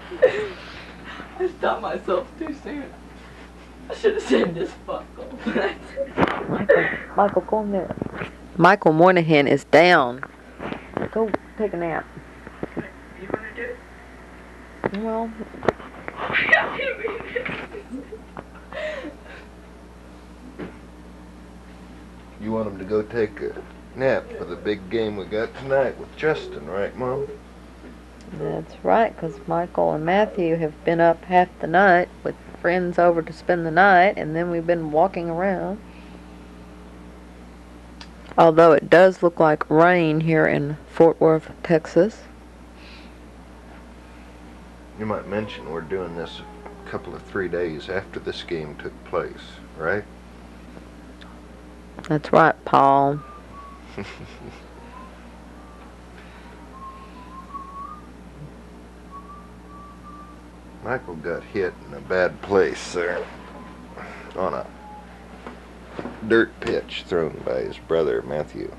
A: stopped myself too soon. I should have said this fuck
F: Michael, go in there. Michael Moynihan is down. Go take a nap.
A: You wanna do it?
F: Well,
D: You want him to go take a nap for the big game we got tonight with Justin, right, Mom?
F: that's right, 'cause Michael and Matthew have been up half the night with friends over to spend the night, and then we've been walking around. Although it does look like rain here in Fort Worth, Texas.
D: You might mention we're doing this a couple of 3 days after this game took place, right?
F: That's right, Paul.
D: Michael got hit in a bad place there on a dirt pitch thrown by his brother Matthew.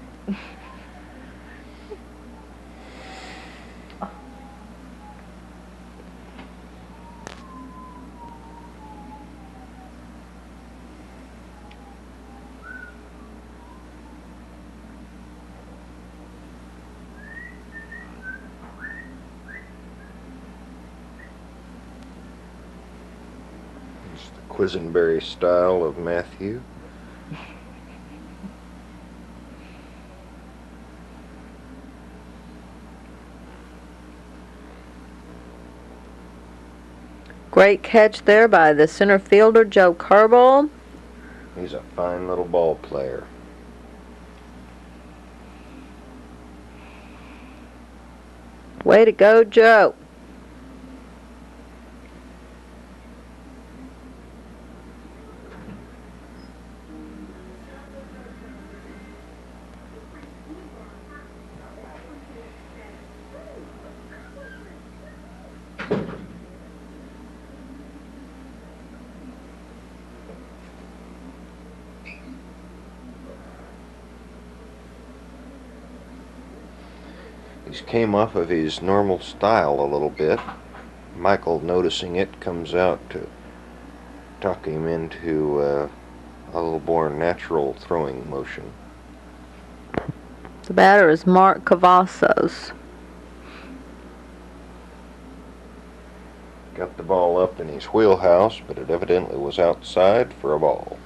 D: It's the Quisenberry style of Matthew.
F: Great catch there by the center fielder, Joe Kerbel.
D: He's a fine little ball player.
F: Way to go, Joe.
D: He's came off of his normal style a little bit. Michael, noticing it, comes out to talk him into a little more natural throwing motion.
F: The batter is Mark Cavazos.
D: Got the ball up in his wheelhouse, but it evidently was outside for a ball.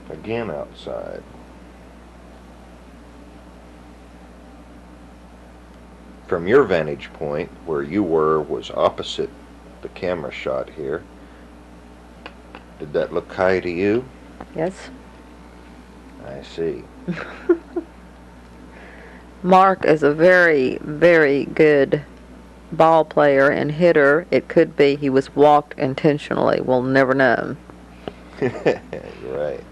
D: Again outside. From your vantage point, where you were was opposite the camera shot here. Did that look high to you?
F: Yes.
D: I see.
F: Mark is a very, very good ball player and hitter. It could be he was walked intentionally. We'll never know.
D: You're right.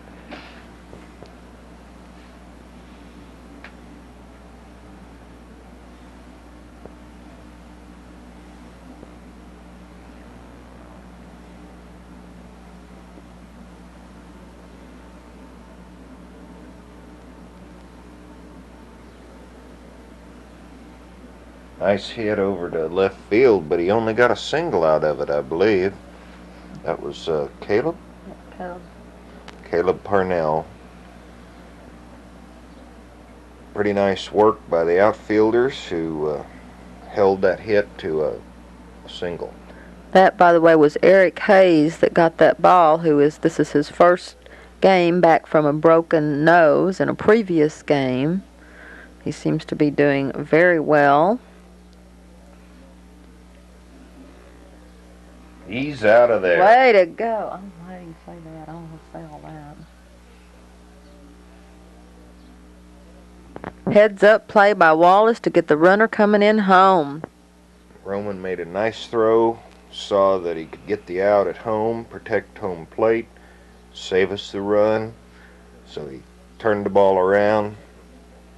D: Nice hit over to left field, but he only got a single out of it, I believe. That was Caleb? Caleb Parnell. Pretty nice work by the outfielders who held that hit to a single.
F: That, by the way, was Eric Hayes that got that ball, this is his first game back from a broken nose in a previous game. He seems to be doing very well.
D: He's out of there.
F: Way to go. I'm glad you say that. I don't want to say all that. Heads up play by Wallace to get the runner coming in home.
D: Roman made a nice throw, saw that he could get the out at home, protect home plate, save us the run. So he turned the ball around,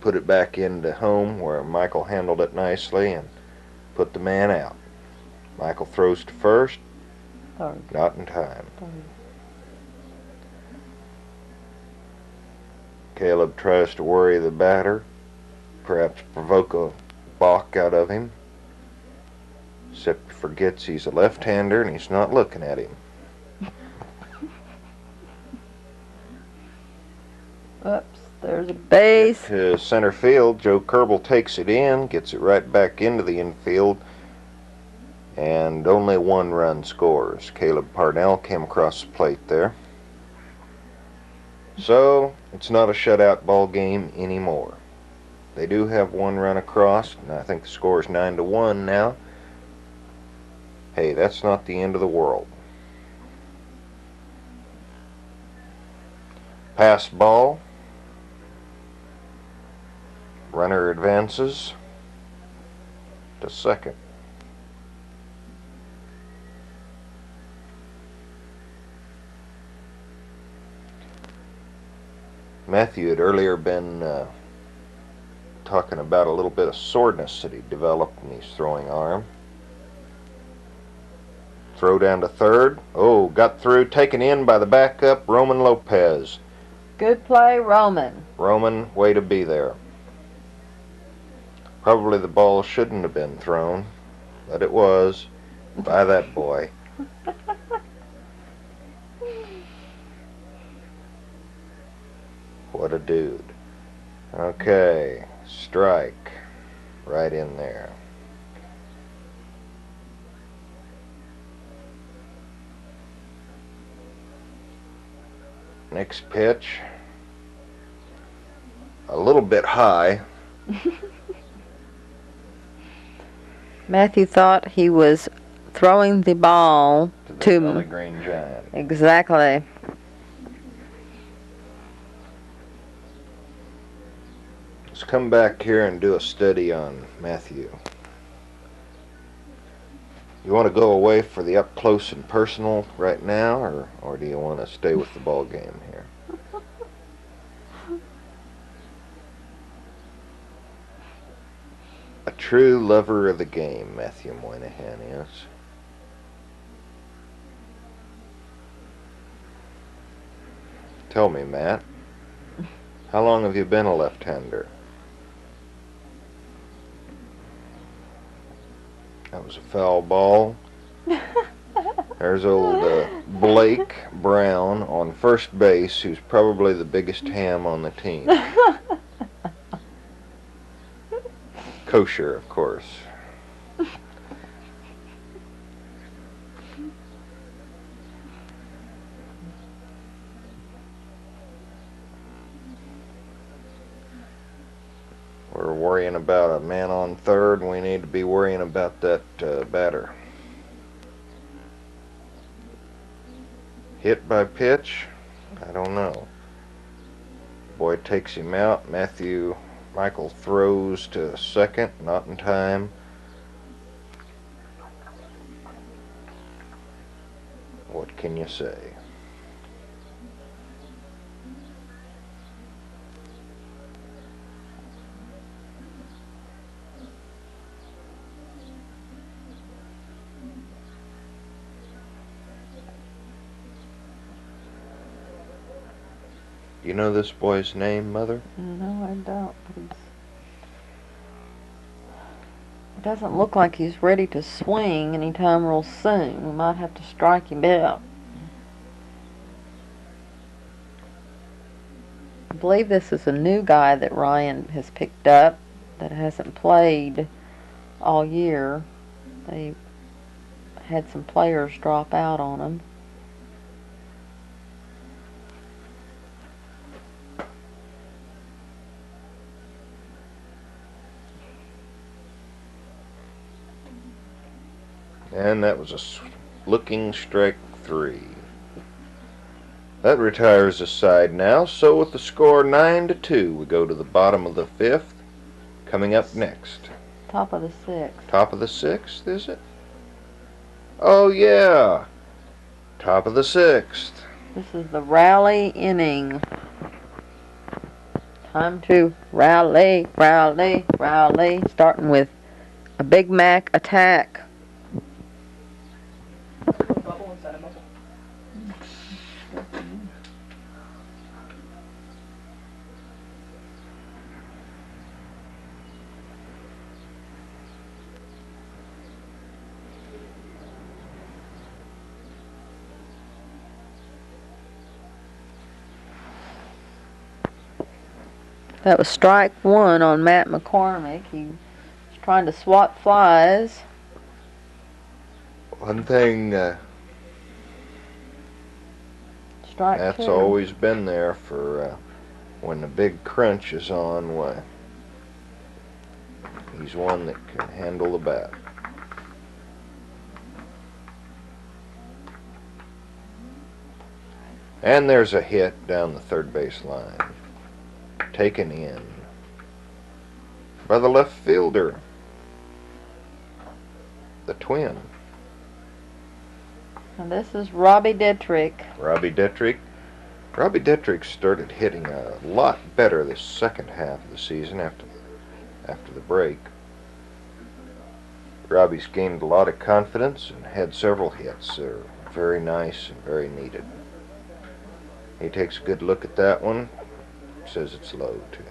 D: put it back into home where Michael handled it nicely and put the man out. Michael throws to first.
F: Third.
D: Not in time.
F: Third.
D: Caleb tries to worry the batter, perhaps provoke a balk out of him. Except he forgets he's a left-hander and he's not looking at him.
F: Oops, there's a base.
D: To center field, Joe Kerbel takes it in, gets it right back into the infield, and only one run scores. Caleb Parnell came across the plate there. So, it's not a shutout ball game anymore. They do have one run across, and I think the score is 9-1 now. Hey, that's not the end of the world. Pass ball. Runner advances to second. Matthew had earlier been talking about a little bit of soreness that he developed in his throwing arm. Throw down to third. Oh, got through, taken in by the backup, Roman Lopez.
F: Good play, Roman.
D: Roman, way to be there. Probably the ball shouldn't have been thrown, but it was by that boy. What a dude. Okay, strike. Right in there. Next pitch. A little bit high.
F: Matthew thought he was throwing the ball
D: To the Valley Green Giant.
F: Exactly.
D: Let's come back here and do a study on Matthew. You want to go away for the up close and personal right now, or do you want to stay with the ball game here? A true lover of the game, Matthew Moynihan is. Tell me, Matt, how long have you been a left-hander? That was a foul ball. There's old Blake Brown on first base, who's probably the biggest ham on the team. Kosher, of course. We're worrying about a man on third, and we need to be worrying about that batter. Hit by pitch? I don't know. Boy takes him out. Michael throws to second, not in time. What can you say? You know this boy's name, Mother?
F: No, I don't. It doesn't look like he's ready to swing anytime real soon. We might have to strike him out. I believe this is a new guy that Ryan has picked up that hasn't played all year. They had some players drop out on him.
D: And that was a looking strike 3. That retires the side now. So with the score 9-2, we go to the bottom of the 5th. Coming up next.
F: Top of the 6th.
D: Top of the 6th, is it? Oh yeah. Top of the 6th.
F: This is the rally inning. Time to rally, rally, rally. Starting with a Big Mac attack. That was strike one on Matt McCormick. He was trying to swat flies.
D: One thing
F: Strike
D: that's
F: two.
D: always been there for when the big crunch is on. Why, he's one that can handle the bat. And there's a hit down the third base line. Taken in by the left fielder, the twin.
F: And this is Robbie Dietrich.
D: Robbie Dietrich. Robbie Dietrich started hitting a lot better the second half of the season after the break. Robbie's gained a lot of confidence and had several hits that are very nice and very needed. He takes a good look at that one, says it's low too.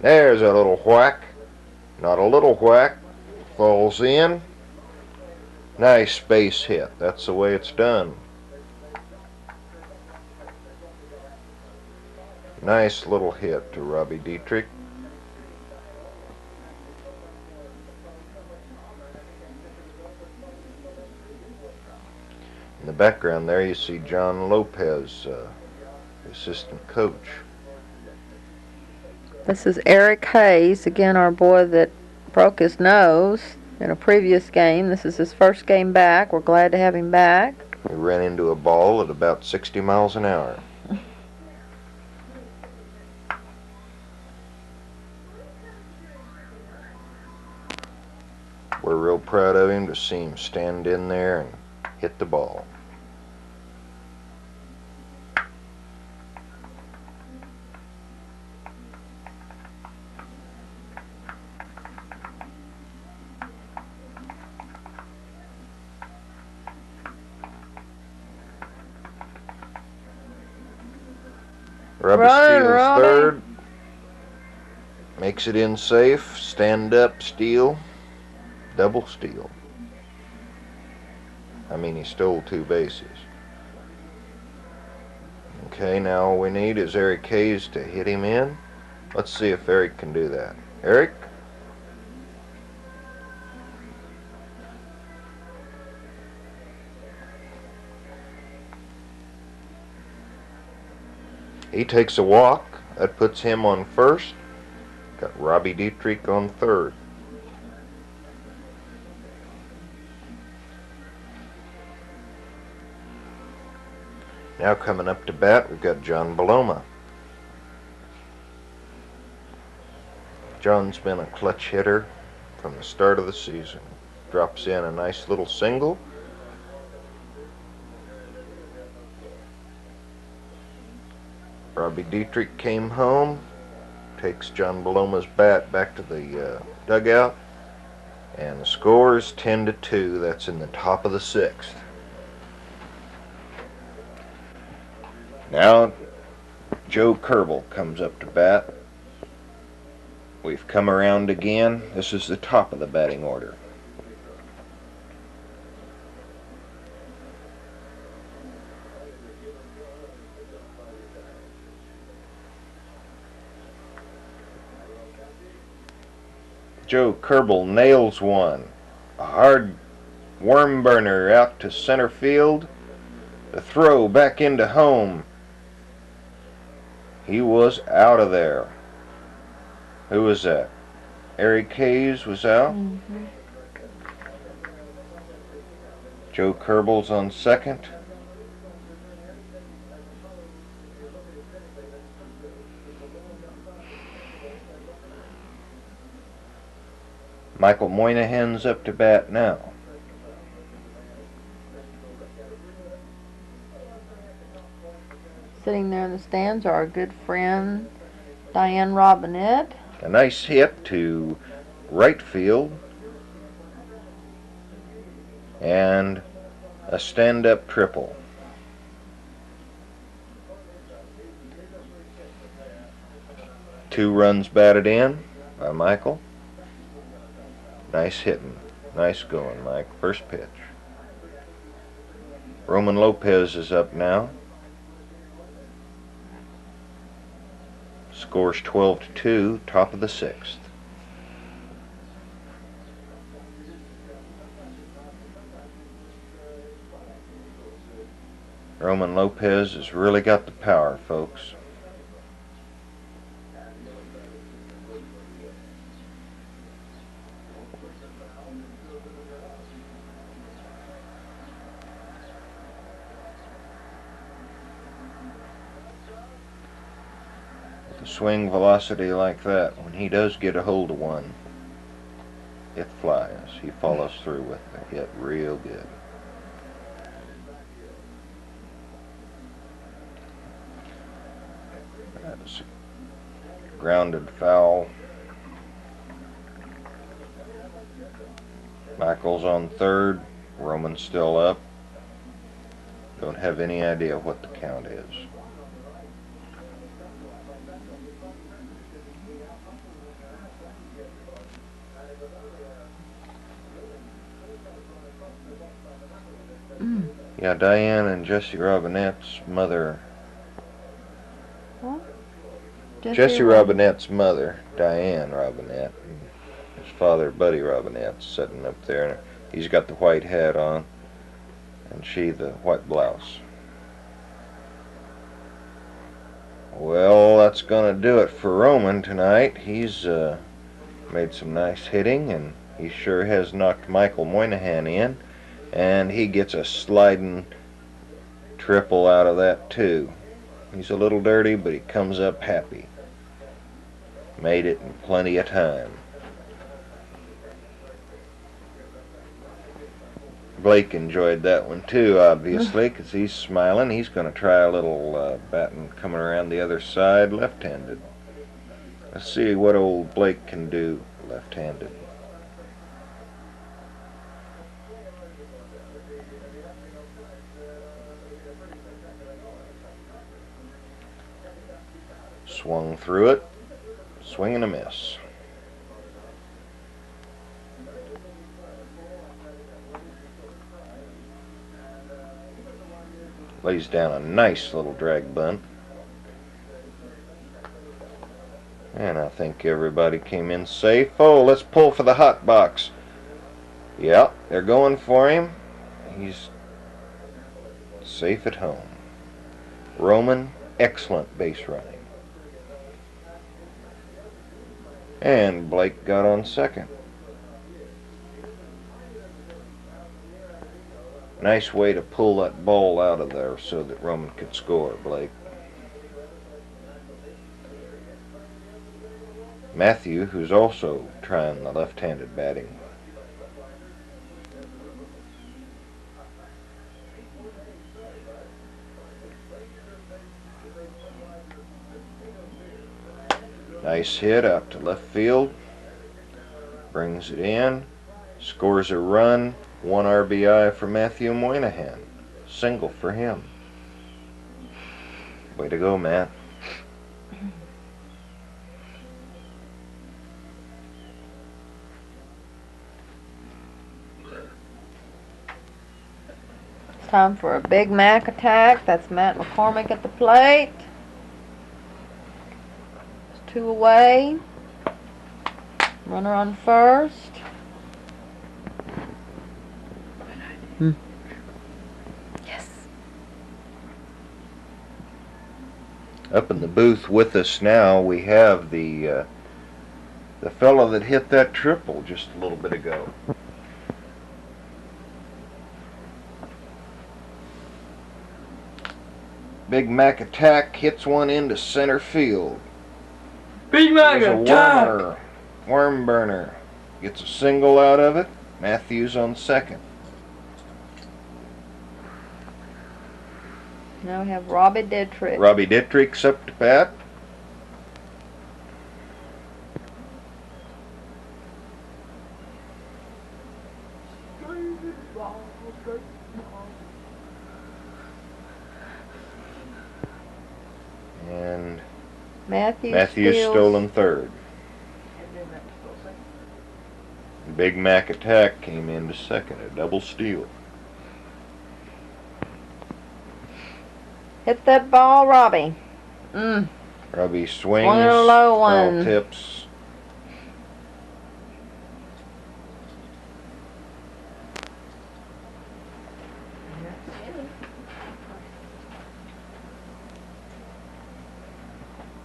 D: There's a little whack. Not a little whack. Falls in. Nice base hit. That's the way it's done. Nice little hit to Robbie Dietrich. In the background there you see John Lopez, assistant coach.
F: This is Eric Hayes, again our boy that broke his nose in a previous game. This is his first game back. We're glad to have him back.
D: He ran into a ball at about 60 miles an hour. We're real proud of him to see him stand in there and hit the ball. Robbie steals third. Makes it in safe. Stand up steal. Double steal. I mean, he stole 2 bases. Okay, now all we need is Eric Hayes to hit him in. Let's see if Eric can do that. Eric? He takes a walk. That puts him on first. Got Robbie Dietrich on third. Now coming up to bat, we've got John Beloma. John's been a clutch hitter from the start of the season. Drops in a nice little single. Robbie Dietrich came home, takes John Beloma's bat back to the dugout, and the score is 10-2. That's in the top of the 6th. Now, Joe Kerbel comes up to bat. We've come around again. This is the top of the batting order. Joe Kerbel nails one. A hard worm burner out to center field. The throw back into home. He was out of there. Who was that? Eric Hayes was out.
F: Mm-hmm.
D: Joe Kerbel's on second. Michael Moynihan's up to bat now.
F: Sitting there in the stands are our good friend Diane Robinette.
D: A nice hit to right field. And a stand-up triple. Two runs batted in by Michael. Nice hitting. Nice going, Mike. First pitch. Roman Lopez is up now. Scores 12-2, top of the 6th. Roman Lopez has really got the power, folks. With a swing velocity like that, when he does get a hold of one, it flies. He follows through with the hit real good. That's a grounded foul. Michael's on third. Roman's still up. Don't have any idea what the count is. Yeah, Diane and Jesse Robinette's mother.
F: What?
D: Jesse Robinette's mother, Diane Robinette, and his father, Buddy Robinette's sitting up there. He's got the white hat on, and she the white blouse. Well, that's going to do it for Roman tonight. He's made some nice hitting, and he sure has knocked Michael Moynihan in. And he gets a sliding triple out of that too. He's a little dirty, but he comes up happy. Made it in plenty of time. Blake enjoyed that one too, obviously, because he's smiling. He's going to try a little batting coming around the other side left-handed. Let's see what old Blake can do left-handed. Swung through it, swing and a miss. Lays down a nice little drag bunt. And I think everybody came in safe. Oh, let's pull for the hot box. Yeah, they're going for him. He's safe at home. Roman, excellent base running. And Blake got on second. Nice way to pull that ball out of there so that Roman could score, Blake. Matthew, who's also trying the left-handed batting. Nice hit out to left field. Brings it in. Scores a run. 1 RBI for Matthew Moynihan. Single for him. Way to go, Matt.
F: Time for a Big Mac attack. That's Matt McCormick at the plate. 2 away. Runner on first. Yes.
D: Up in the booth with us now, we have the fellow that hit that triple just a little bit ago. Big Mac attack hits one into center field.
A: Big Mac
D: There's a
A: attack!
D: worm burner. Gets a single out of it. Matthews on second.
F: Now we have Robbie Dittrich.
D: Robbie Dittrich's up to bat. And Matthews stolen third. Big Mac attack came into second, a double steal.
F: Hit that ball, Robbie.
D: Robbie swings,
F: One and a low
D: ball
F: one.
D: tips.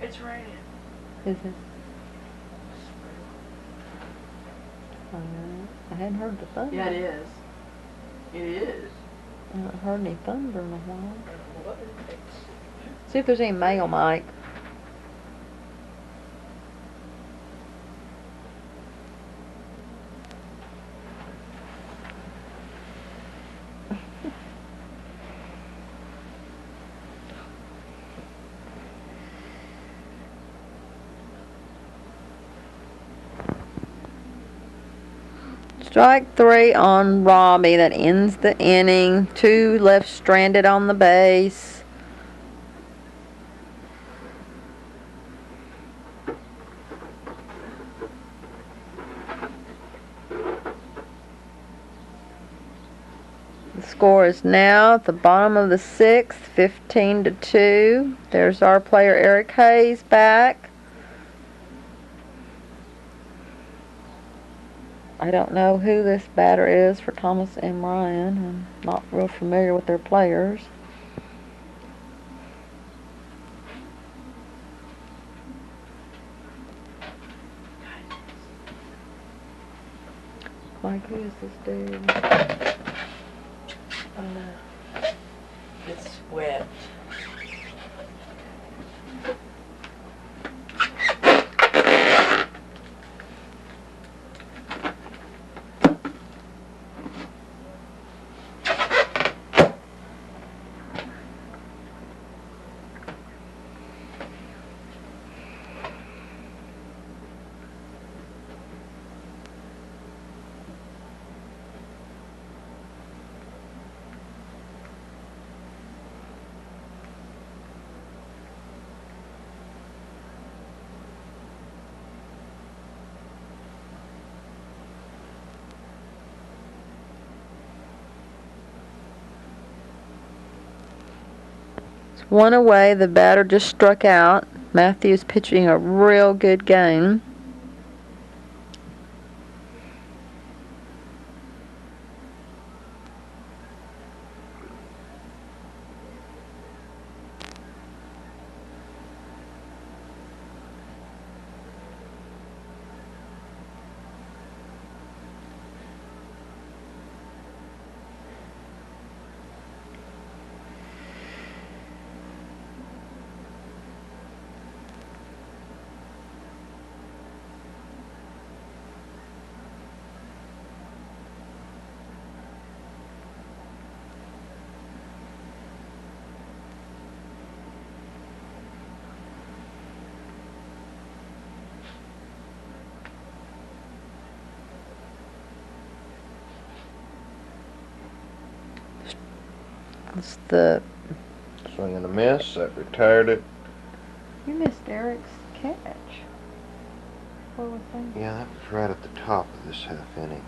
A: It's raining.
F: Is it? I hadn't heard the thunder.
A: Yeah, it is. It is.
F: I haven't heard any thunder in a while. See if there's any mail, Mike. Strike 3 on Robbie. That ends the inning. 2 left stranded on the base. The score is now at the bottom of the 6th, 15-2. There's our player Eric Hayes back. I don't know who this batter is for Thomas and Ryan. I'm not real familiar with their players. Like, who is this dude?
A: It's wet.
F: One away, the batter just struck out. Matthews pitching a real good game. It's the...
D: Swing and a miss. That retired it.
F: You missed Eric's catch. What was that?
D: Yeah, that was right at the top of this half inning.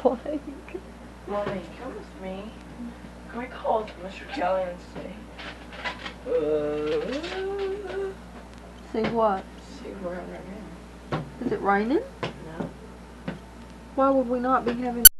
F: Blank.
A: Mommy, come with me. Can we call Mr. Kelly and
F: See what?
A: see where I'm right now?
F: Is it raining?
A: No.
F: Why would we not be having